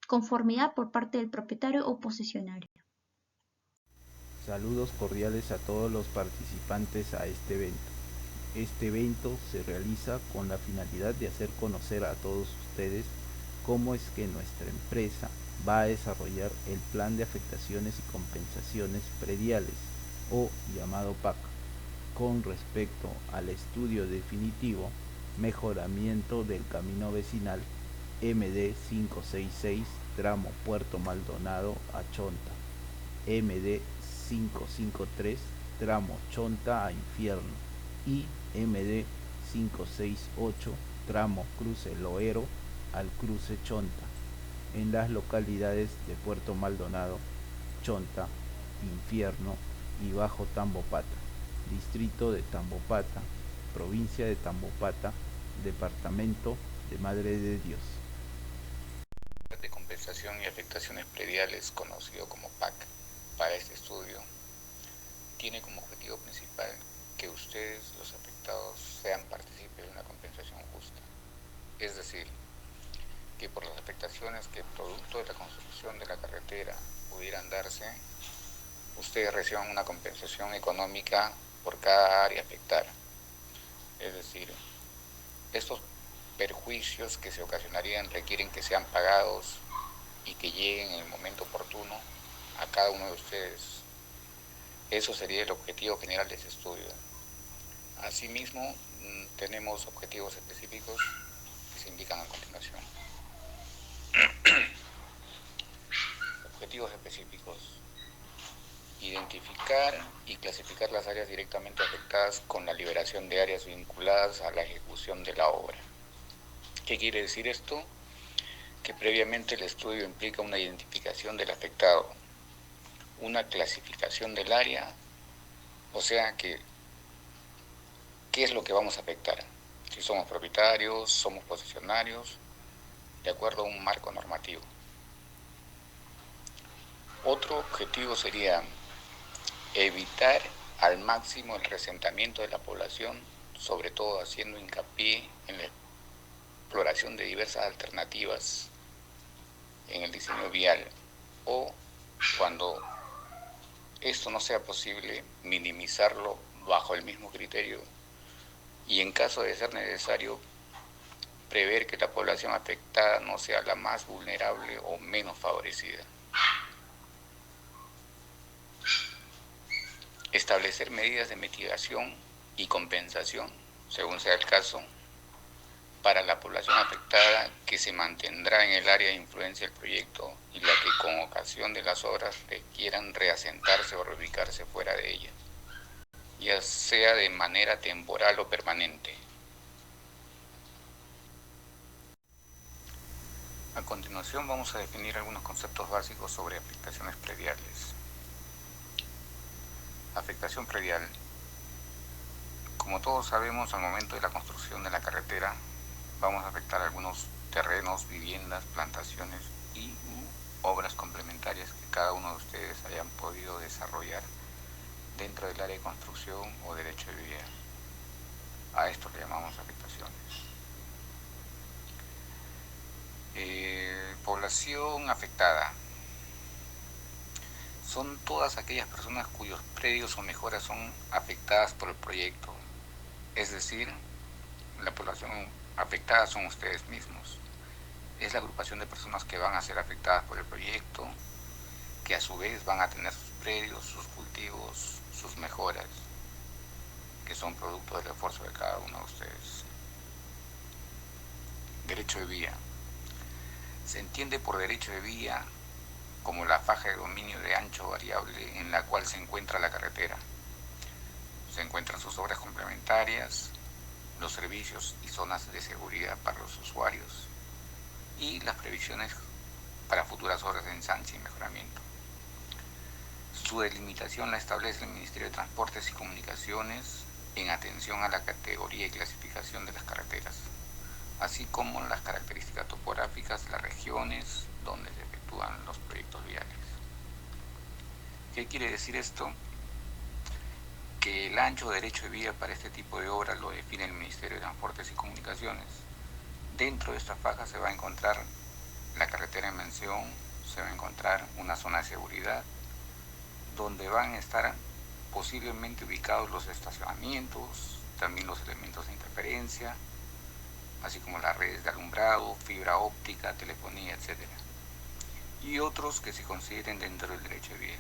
conformidad por parte del propietario o posesionario. Saludos cordiales a todos los participantes a este evento. Este evento se realiza con la finalidad de hacer conocer a todos ustedes cómo es que nuestra empresa va a desarrollar el plan de afectaciones y compensaciones prediales, o llamado PAC, con respecto al estudio definitivo mejoramiento del camino vecinal MD 566 tramo Puerto Maldonado a Chonta, MD 553 tramo Chonta a Infierno y MD 568 tramo Cruce Loero al Cruce Chonta. en las localidades de Puerto Maldonado, Chonta, Infierno y Bajo Tambopata, distrito de Tambopata, provincia de Tambopata, departamento de Madre de Dios. De compensación y afectaciones prediales, conocido como PAC, para este estudio, tiene como objetivo principal que ustedes, los afectados, sean partícipes de una compensación justa. Es decir, que por las afectaciones que producto de la construcción de la carretera pudieran darse, ustedes reciban una compensación económica por cada área afectada. Es decir, estos perjuicios que se ocasionarían requieren que sean pagados y que lleguen en el momento oportuno a cada uno de ustedes. Eso sería el objetivo general de este estudio. Asimismo, tenemos objetivos específicos que se indican a continuación. Objetivos específicos: identificar y clasificar las áreas directamente afectadas con la liberación de áreas vinculadas a la ejecución de la obra. ¿Qué quiere decir esto? Que previamente el estudio implica una identificación del afectado, una clasificación del área, o sea que ¿qué es lo que vamos a afectar? Si somos propietarios, somos posesionarios, de acuerdo a un marco normativo. Otro objetivo sería evitar al máximo el resentamiento de la población, sobre todo haciendo hincapié en la exploración de diversas alternativas en el diseño vial, o cuando esto no sea posible, minimizarlo bajo el mismo criterio y en caso de ser necesario, prever que la población afectada no sea la más vulnerable o menos favorecida. Establecer medidas de mitigación y compensación, según sea el caso, para la población afectada que se mantendrá en el área de influencia del proyecto y la que con ocasión de las obras requieran reasentarse o reubicarse fuera de ella, ya sea de manera temporal o permanente. A continuación vamos a definir algunos conceptos básicos sobre afectaciones prediales. Afectación predial. Como todos sabemos, al momento de la construcción de la carretera, vamos a afectar algunos terrenos, viviendas, plantaciones y obras complementarias que cada uno de ustedes hayan podido desarrollar dentro del área de construcción o derecho de vía. A esto le llamamos afectaciones. Población afectada. Son todas aquellas personas cuyos predios o mejoras son afectadas por el proyecto. Es decir, la población afectada son ustedes mismos. Es la agrupación de personas que van a ser afectadas por el proyecto, que a su vez van a tener sus predios, sus cultivos, sus mejoras, que son producto del esfuerzo de cada uno de ustedes. Derecho de vía. Se entiende por derecho de vía como la faja de dominio de ancho variable en la cual se encuentra la carretera. Se encuentran sus obras complementarias, los servicios y zonas de seguridad para los usuarios y las previsiones para futuras obras de ensanche y mejoramiento. Su delimitación la establece el Ministerio de Transportes y Comunicaciones en atención a la categoría y clasificación de las carreteras, así como las características topográficas de las regiones donde se efectúan los proyectos viales. ¿Qué quiere decir esto? Que el ancho derecho de vía para este tipo de obras lo define el Ministerio de Transportes y Comunicaciones. Dentro de esta faja se va a encontrar la carretera en mención, se va a encontrar una zona de seguridad, donde van a estar posiblemente ubicados los estacionamientos, también los elementos de interferencia, así como las redes de alumbrado, fibra óptica, telefonía, etc. Y otros que se consideren dentro del derecho de vía,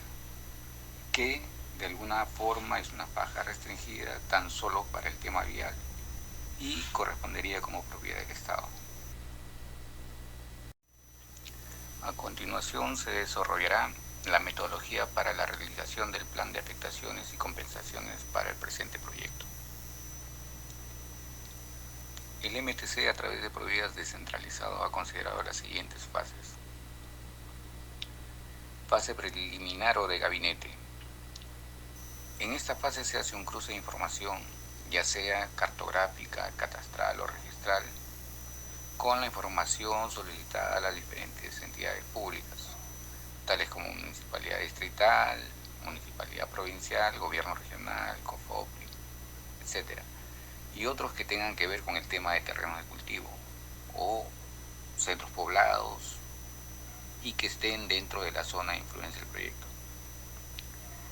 que de alguna forma es una faja restringida tan solo para el tema vial y correspondería como propiedad del Estado. A continuación se desarrollará la metodología para la realización del plan de afectaciones y compensaciones para el presente proyecto. El MTC, a través de Provías descentralizado, ha considerado las siguientes fases. Fase preliminar o de gabinete. En esta fase se hace un cruce de información, ya sea cartográfica, catastral o registral, con la información solicitada a las diferentes entidades públicas, tales como municipalidad distrital, municipalidad provincial, gobierno regional, COFOPRI, etc. Y otros que tengan que ver con el tema de terrenos de cultivo o centros poblados y que estén dentro de la zona de influencia del proyecto.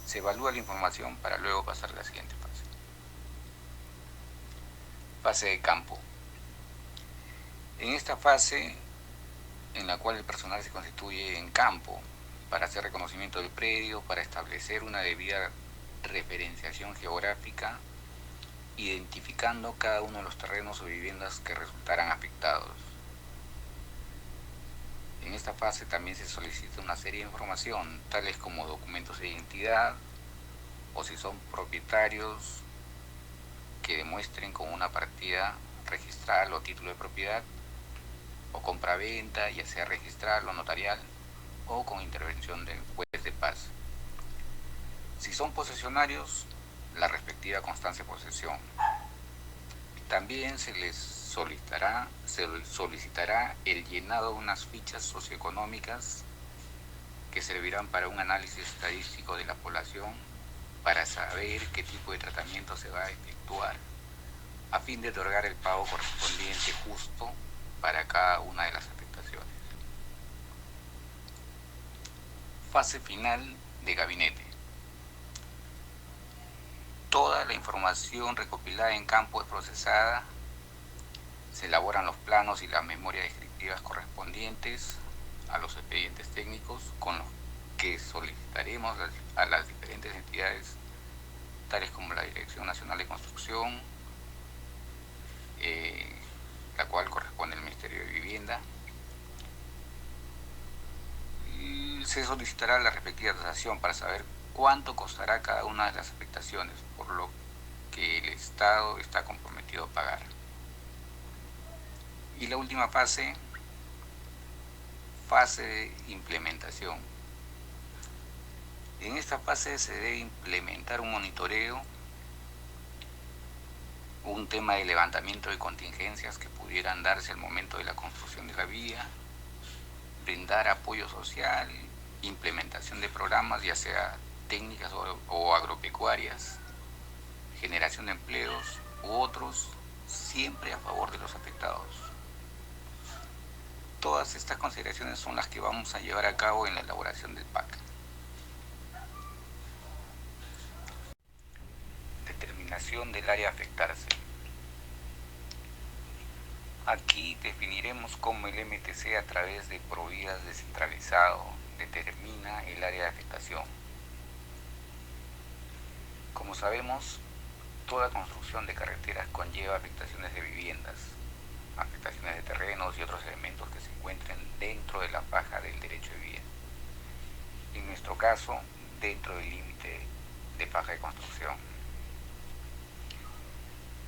Se evalúa la información para luego pasar a la siguiente fase. Fase de campo. En esta fase, en la cual el personal se constituye en campo para hacer reconocimiento del predio, para establecer una debida referenciación geográfica, identificando cada uno de los terrenos o viviendas que resultarán afectados. En esta fase también se solicita una serie de información, tales como documentos de identidad, o si son propietarios, que demuestren con una partida registral o título de propiedad, o compra-venta, ya sea registral o notarial, o con intervención del juez de paz. Si son posesionarios, la respectiva constancia de posesión. También se les solicitará el llenado de unas fichas socioeconómicas que servirán para un análisis estadístico de la población para saber qué tipo de tratamiento se va a efectuar a fin de otorgar el pago correspondiente justo para cada una de las afectaciones. Fase final de gabinete. Toda la información recopilada en campo es procesada, se elaboran los planos y las memorias descriptivas correspondientes a los expedientes técnicos con los que solicitaremos a las diferentes entidades, tales como la Dirección Nacional de Construcción, la cual corresponde al Ministerio de Vivienda. Y se solicitará la respectiva tasación para saber cuánto costará cada una de las afectaciones, por lo que el Estado está comprometido a pagar. Y la última fase de implementación. En esta fase se debe implementar un monitoreo, un tema de levantamiento de contingencias que pudieran darse al momento de la construcción de la vía, brindar apoyo social, implementación de programas, ya sea técnicas o agropecuarias, generación de empleos u otros, siempre a favor de los afectados. Todas estas consideraciones son las que vamos a llevar a cabo en la elaboración del PAC. Determinación del área a afectarse. Aquí definiremos cómo el MTC, a través de Provías descentralizado, determina el área de afectación. Como sabemos, toda construcción de carreteras conlleva afectaciones de viviendas, afectaciones de terrenos y otros elementos que se encuentren dentro de la faja del derecho de vía. En nuestro caso, dentro del límite de faja de construcción.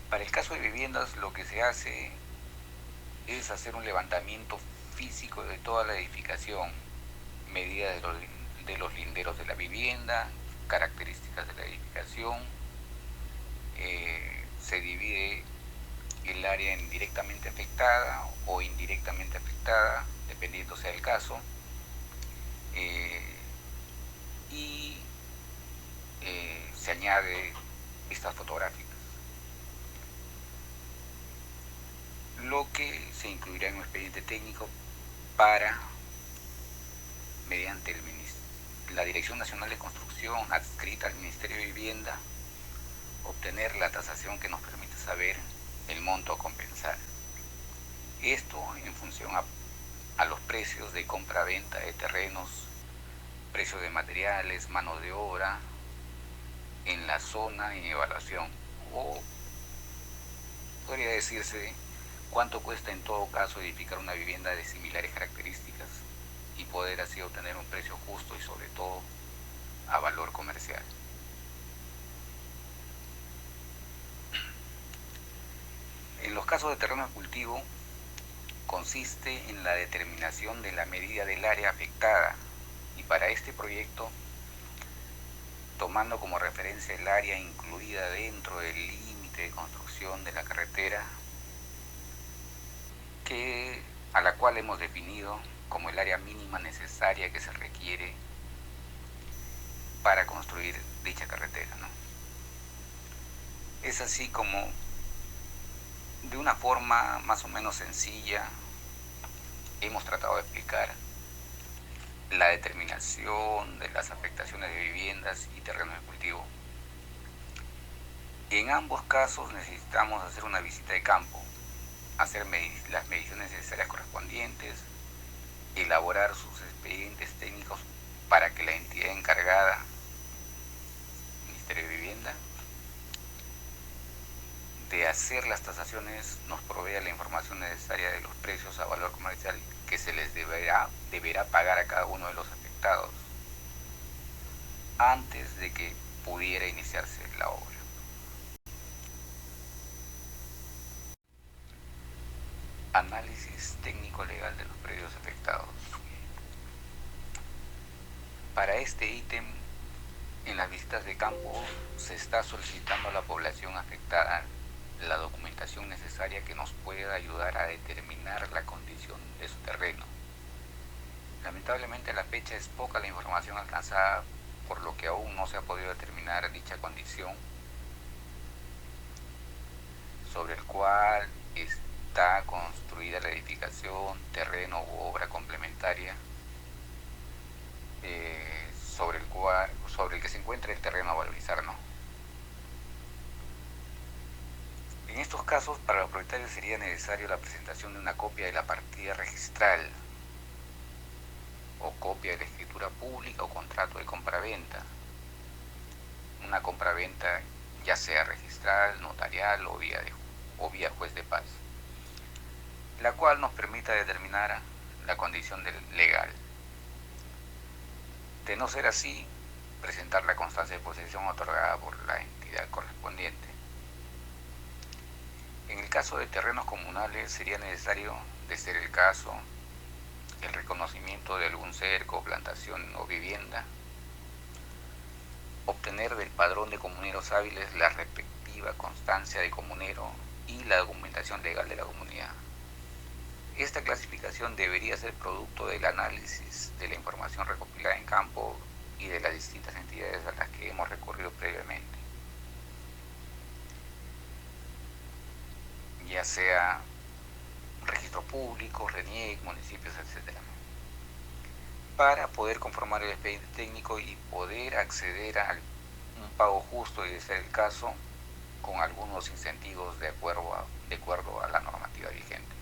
Para el caso de viviendas, lo que se hace es hacer un levantamiento físico de toda la edificación, medida de los linderos de la vivienda, características de la edificación, se divide el área en directamente afectada o indirectamente afectada, dependiendo sea el caso, y se añade vistas fotográficas, lo que se incluirá en un expediente técnico para, mediante la Dirección Nacional de Construcción adscrita al Ministerio de Vivienda, obtener la tasación que nos permite saber el monto a compensar. Esto en función a los precios de compra-venta de terrenos, precios de materiales, mano de obra, en la zona en evaluación, o podría decirse cuánto cuesta en todo caso edificar una vivienda de similares características y poder así obtener un precio justo y sobre todo a valor comercial. En los casos de terreno de cultivo, consiste en la determinación de la medida del área afectada Y para este proyecto, tomando como referencia el área incluida dentro del límite de construcción de la carretera, a la cual hemos definido como el área mínima necesaria que se requiere para construir dicha carretera, ¿no? Es así como, de una forma más o menos sencilla, hemos tratado de explicar la determinación de las afectaciones de viviendas y terrenos de cultivo. En ambos casos necesitamos hacer una visita de campo, hacer las mediciones necesarias correspondientes, elaborar sus expedientes técnicos para que la entidad encargada, Ministerio de Vivienda, de hacer las tasaciones nos provea la información necesaria de los precios a valor comercial que se les deberá pagar a cada uno de los afectados antes de que pudiera iniciarse la obra. Análisis técnico-legal de los predios afectados. Para este ítem, en las visitas de campo se está solicitando a la población afectada la documentación necesaria que nos pueda ayudar a determinar la condición de su terreno. Lamentablemente a la fecha es poca la información alcanzada, por lo que aún no se ha podido determinar dicha condición, sobre el cual está construida la edificación, terreno u obra complementaria, sobre el que se encuentra el terreno a valorizar, ¿no? En estos casos, para los propietarios sería necesario la presentación de una copia de la partida registral o copia de la escritura pública o contrato de compraventa. Una compraventa ya sea registral, notarial o vía juez de paz, la cual nos permita determinar la condición legal. De no ser así, presentar la constancia de posesión otorgada por la entidad correspondiente. En el caso de terrenos comunales sería necesario, de ser el caso, el reconocimiento de algún cerco, plantación o vivienda, obtener del padrón de comuneros hábiles la respectiva constancia de comunero y la documentación legal de la comunidad. Esta clasificación debería ser producto del análisis de la información recopilada en campo y de las distintas entidades a las que hemos recurrido previamente, ya sea registro público, RENIEC, municipios, etc., para poder conformar el expediente técnico y poder acceder a un pago justo y, de ser el caso, con algunos incentivos de acuerdo a la normativa vigente.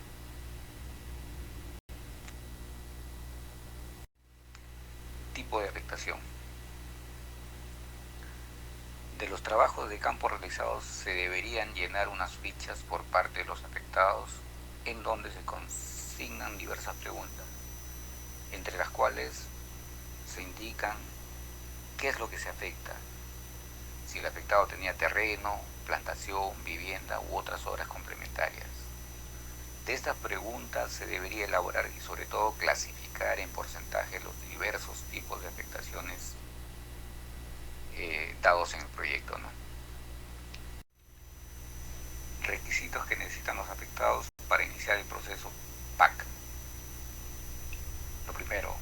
Tipo de afectación. De los trabajos de campo realizados se deberían llenar unas fichas por parte de los afectados en donde se consignan diversas preguntas, entre las cuales se indican qué es lo que se afecta, si el afectado tenía terreno, plantación, vivienda u otras obras complementarias. De estas preguntas se debería elaborar y sobre todo clasificar en porcentaje los diversos tipos de afectaciones dados en el proyecto, ¿no? Requisitos que necesitan los afectados para iniciar el proceso PAC. Lo primero,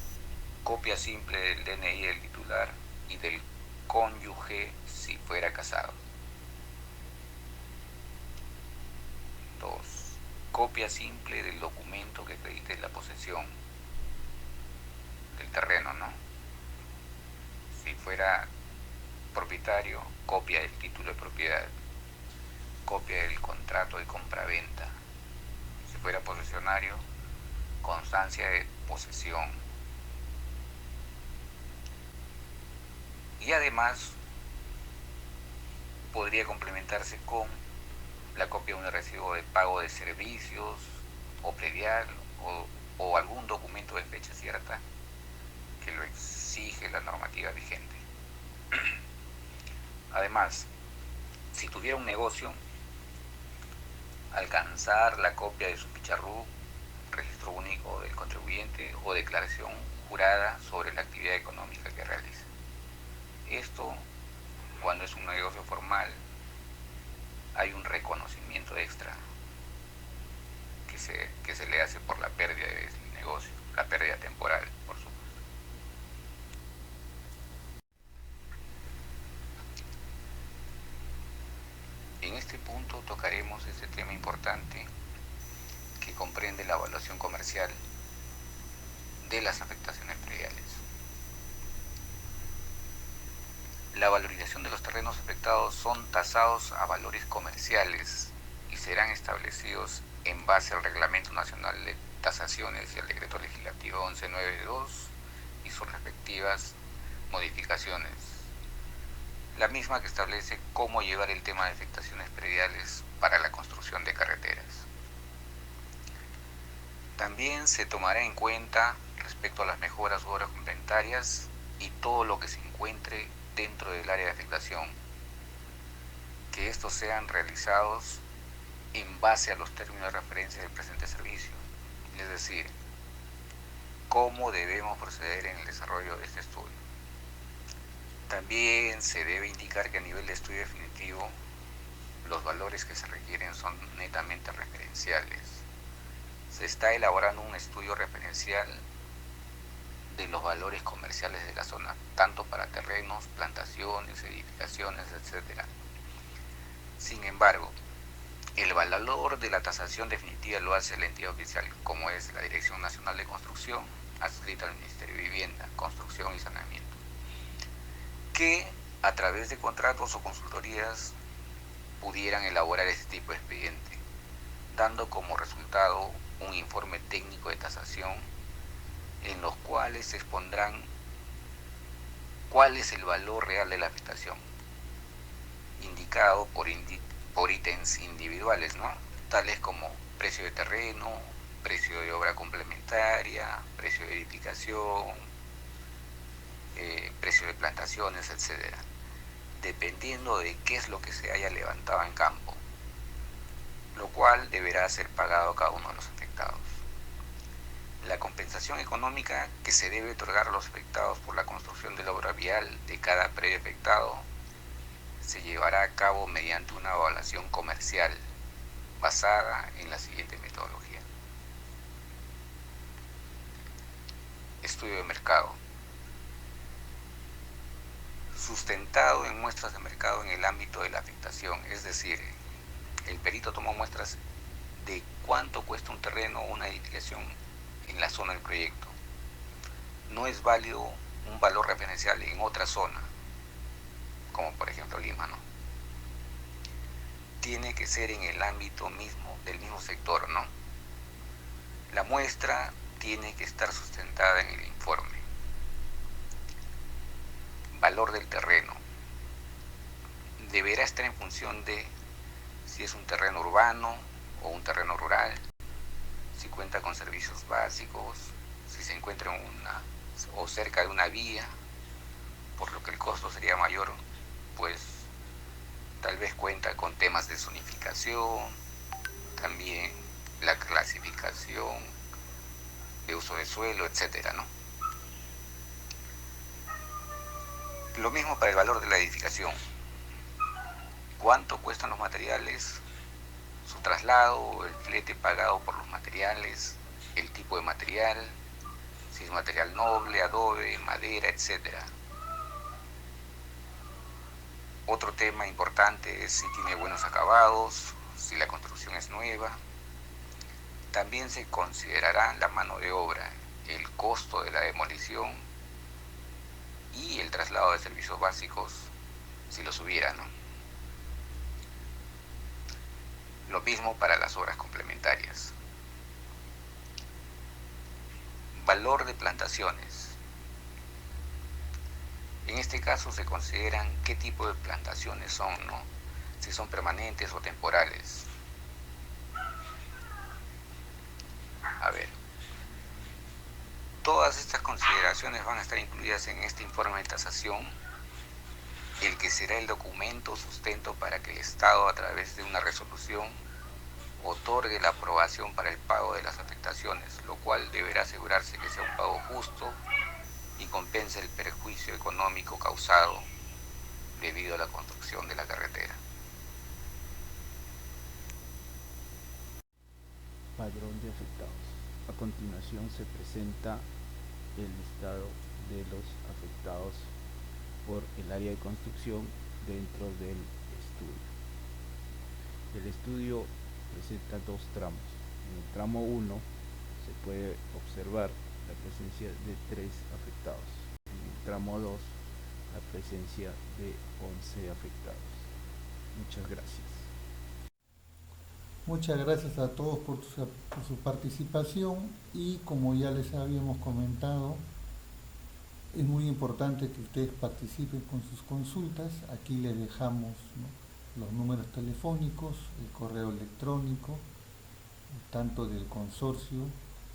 copia simple del DNI del titular y del cónyuge si fuera casado. 2. Copia simple del documento que acredite la posesión del terreno, ¿no? Si fuera propietario, copia del título de propiedad, copia del contrato de compraventa. Si fuera posesionario, constancia de posesión. Y además podría complementarse con la copia de un recibo de pago de servicios o predial o algún documento de fecha cierta que lo exige la normativa vigente. Además, si tuviera un negocio, alcanzar la copia de su ficha RUC, registro único del contribuyente o declaración jurada sobre la actividad económica que realiza. Esto, cuando es un negocio formal, hay un reconocimiento extra que se le hace por la pérdida del negocio, la pérdida temporal, por supuesto. En este punto tocaremos este tema importante que comprende la evaluación comercial de las afectaciones prediales. La valorización de los terrenos afectados son tasados a valores comerciales y serán establecidos en base al Reglamento Nacional de Tasaciones y al Decreto Legislativo 1192 y sus respectivas modificaciones. La misma que establece cómo llevar el tema de afectaciones prediales para la construcción de carreteras. También se tomará en cuenta respecto a las mejoras u obras complementarias y todo lo que se encuentre dentro del área de afectación, que estos sean realizados en base a los términos de referencia del presente servicio, es decir, cómo debemos proceder en el desarrollo de este estudio. También se debe indicar que a nivel de estudio definitivo, los valores que se requieren son netamente referenciales. Se está elaborando un estudio referencial de los valores comerciales de la zona, tanto para terrenos, plantaciones, edificaciones, etc. Sin embargo, el valor de la tasación definitiva lo hace la entidad oficial, como es la Dirección Nacional de Construcción, adscrita al Ministerio de Vivienda, Construcción y Saneamiento, que a través de contratos o consultorías pudieran elaborar este tipo de expediente, dando como resultado un informe técnico de tasación en los cuales se expondrán cuál es el valor real de la afectación, indicado por ítems individuales, ¿no? Tales como precio de terreno, precio de obra complementaria, precio de edificación, precio de plantaciones, etc., dependiendo de qué es lo que se haya levantado en campo, lo cual deberá ser pagado a cada uno de los afectados. La compensación económica que se debe otorgar a los afectados por la construcción de la obra vial de cada predio afectado se llevará a cabo mediante una evaluación comercial basada en la siguiente metodología. Estudio de mercado. Sustentado en muestras de mercado en el ámbito de la afectación, es decir, el perito tomó muestras de cuánto cuesta un terreno o una edificación en la zona del proyecto. No es válido un valor referencial en otra zona, como por ejemplo Lima, ¿no? Tiene que ser en el ámbito mismo, del mismo sector, ¿no? La muestra tiene que estar sustentada en el informe. Valor del terreno. Deberá estar en función de si es un terreno urbano o un terreno rural, si cuenta con servicios básicos, si se encuentra en una o cerca de una vía, por lo que el costo sería mayor, pues tal vez cuenta con temas de zonificación, también la clasificación de uso de suelo, etcétera, ¿no? Lo mismo para el valor de la edificación. ¿Cuánto cuestan los materiales? Su traslado, el flete pagado por los materiales, el tipo de material, si es material noble, adobe, madera, etc. Otro tema importante es si tiene buenos acabados, si la construcción es nueva. También se considerará la mano de obra, el costo de la demolición y el traslado de servicios básicos, si los hubiera, ¿no? Lo mismo para las obras complementarias. Valor de plantaciones. En este caso se consideran qué tipo de plantaciones son, ¿no? Si son permanentes o temporales. A ver. Todas estas consideraciones van a estar incluidas en este informe de tasación, el que será el documento sustento para que el Estado, a través de una resolución, otorgue la aprobación para el pago de las afectaciones, lo cual deberá asegurarse que sea un pago justo compense el perjuicio económico causado debido a la construcción de la carretera. Padrón de afectados. A continuación se presenta el listado de los afectados por el área de construcción dentro del estudio. El estudio presenta dos tramos. En el tramo 1 se puede observar la presencia de 3 afectados. En el tramo 2 la presencia de 11 afectados. Muchas gracias. Muchas gracias a todos por su participación y como ya les habíamos comentado, es muy importante que ustedes participen con sus consultas. Aquí les dejamos, ¿no?, los números telefónicos, el correo electrónico, tanto del consorcio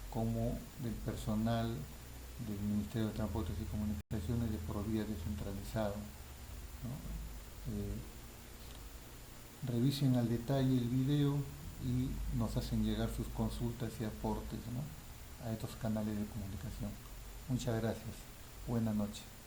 como del personal del Ministerio de Transportes y Comunicaciones de Provía Descentralizado, ¿no? Revisen al detalle el video y nos hacen llegar sus consultas y aportes, ¿no?, a estos canales de comunicación. Muchas gracias. Buenas noches.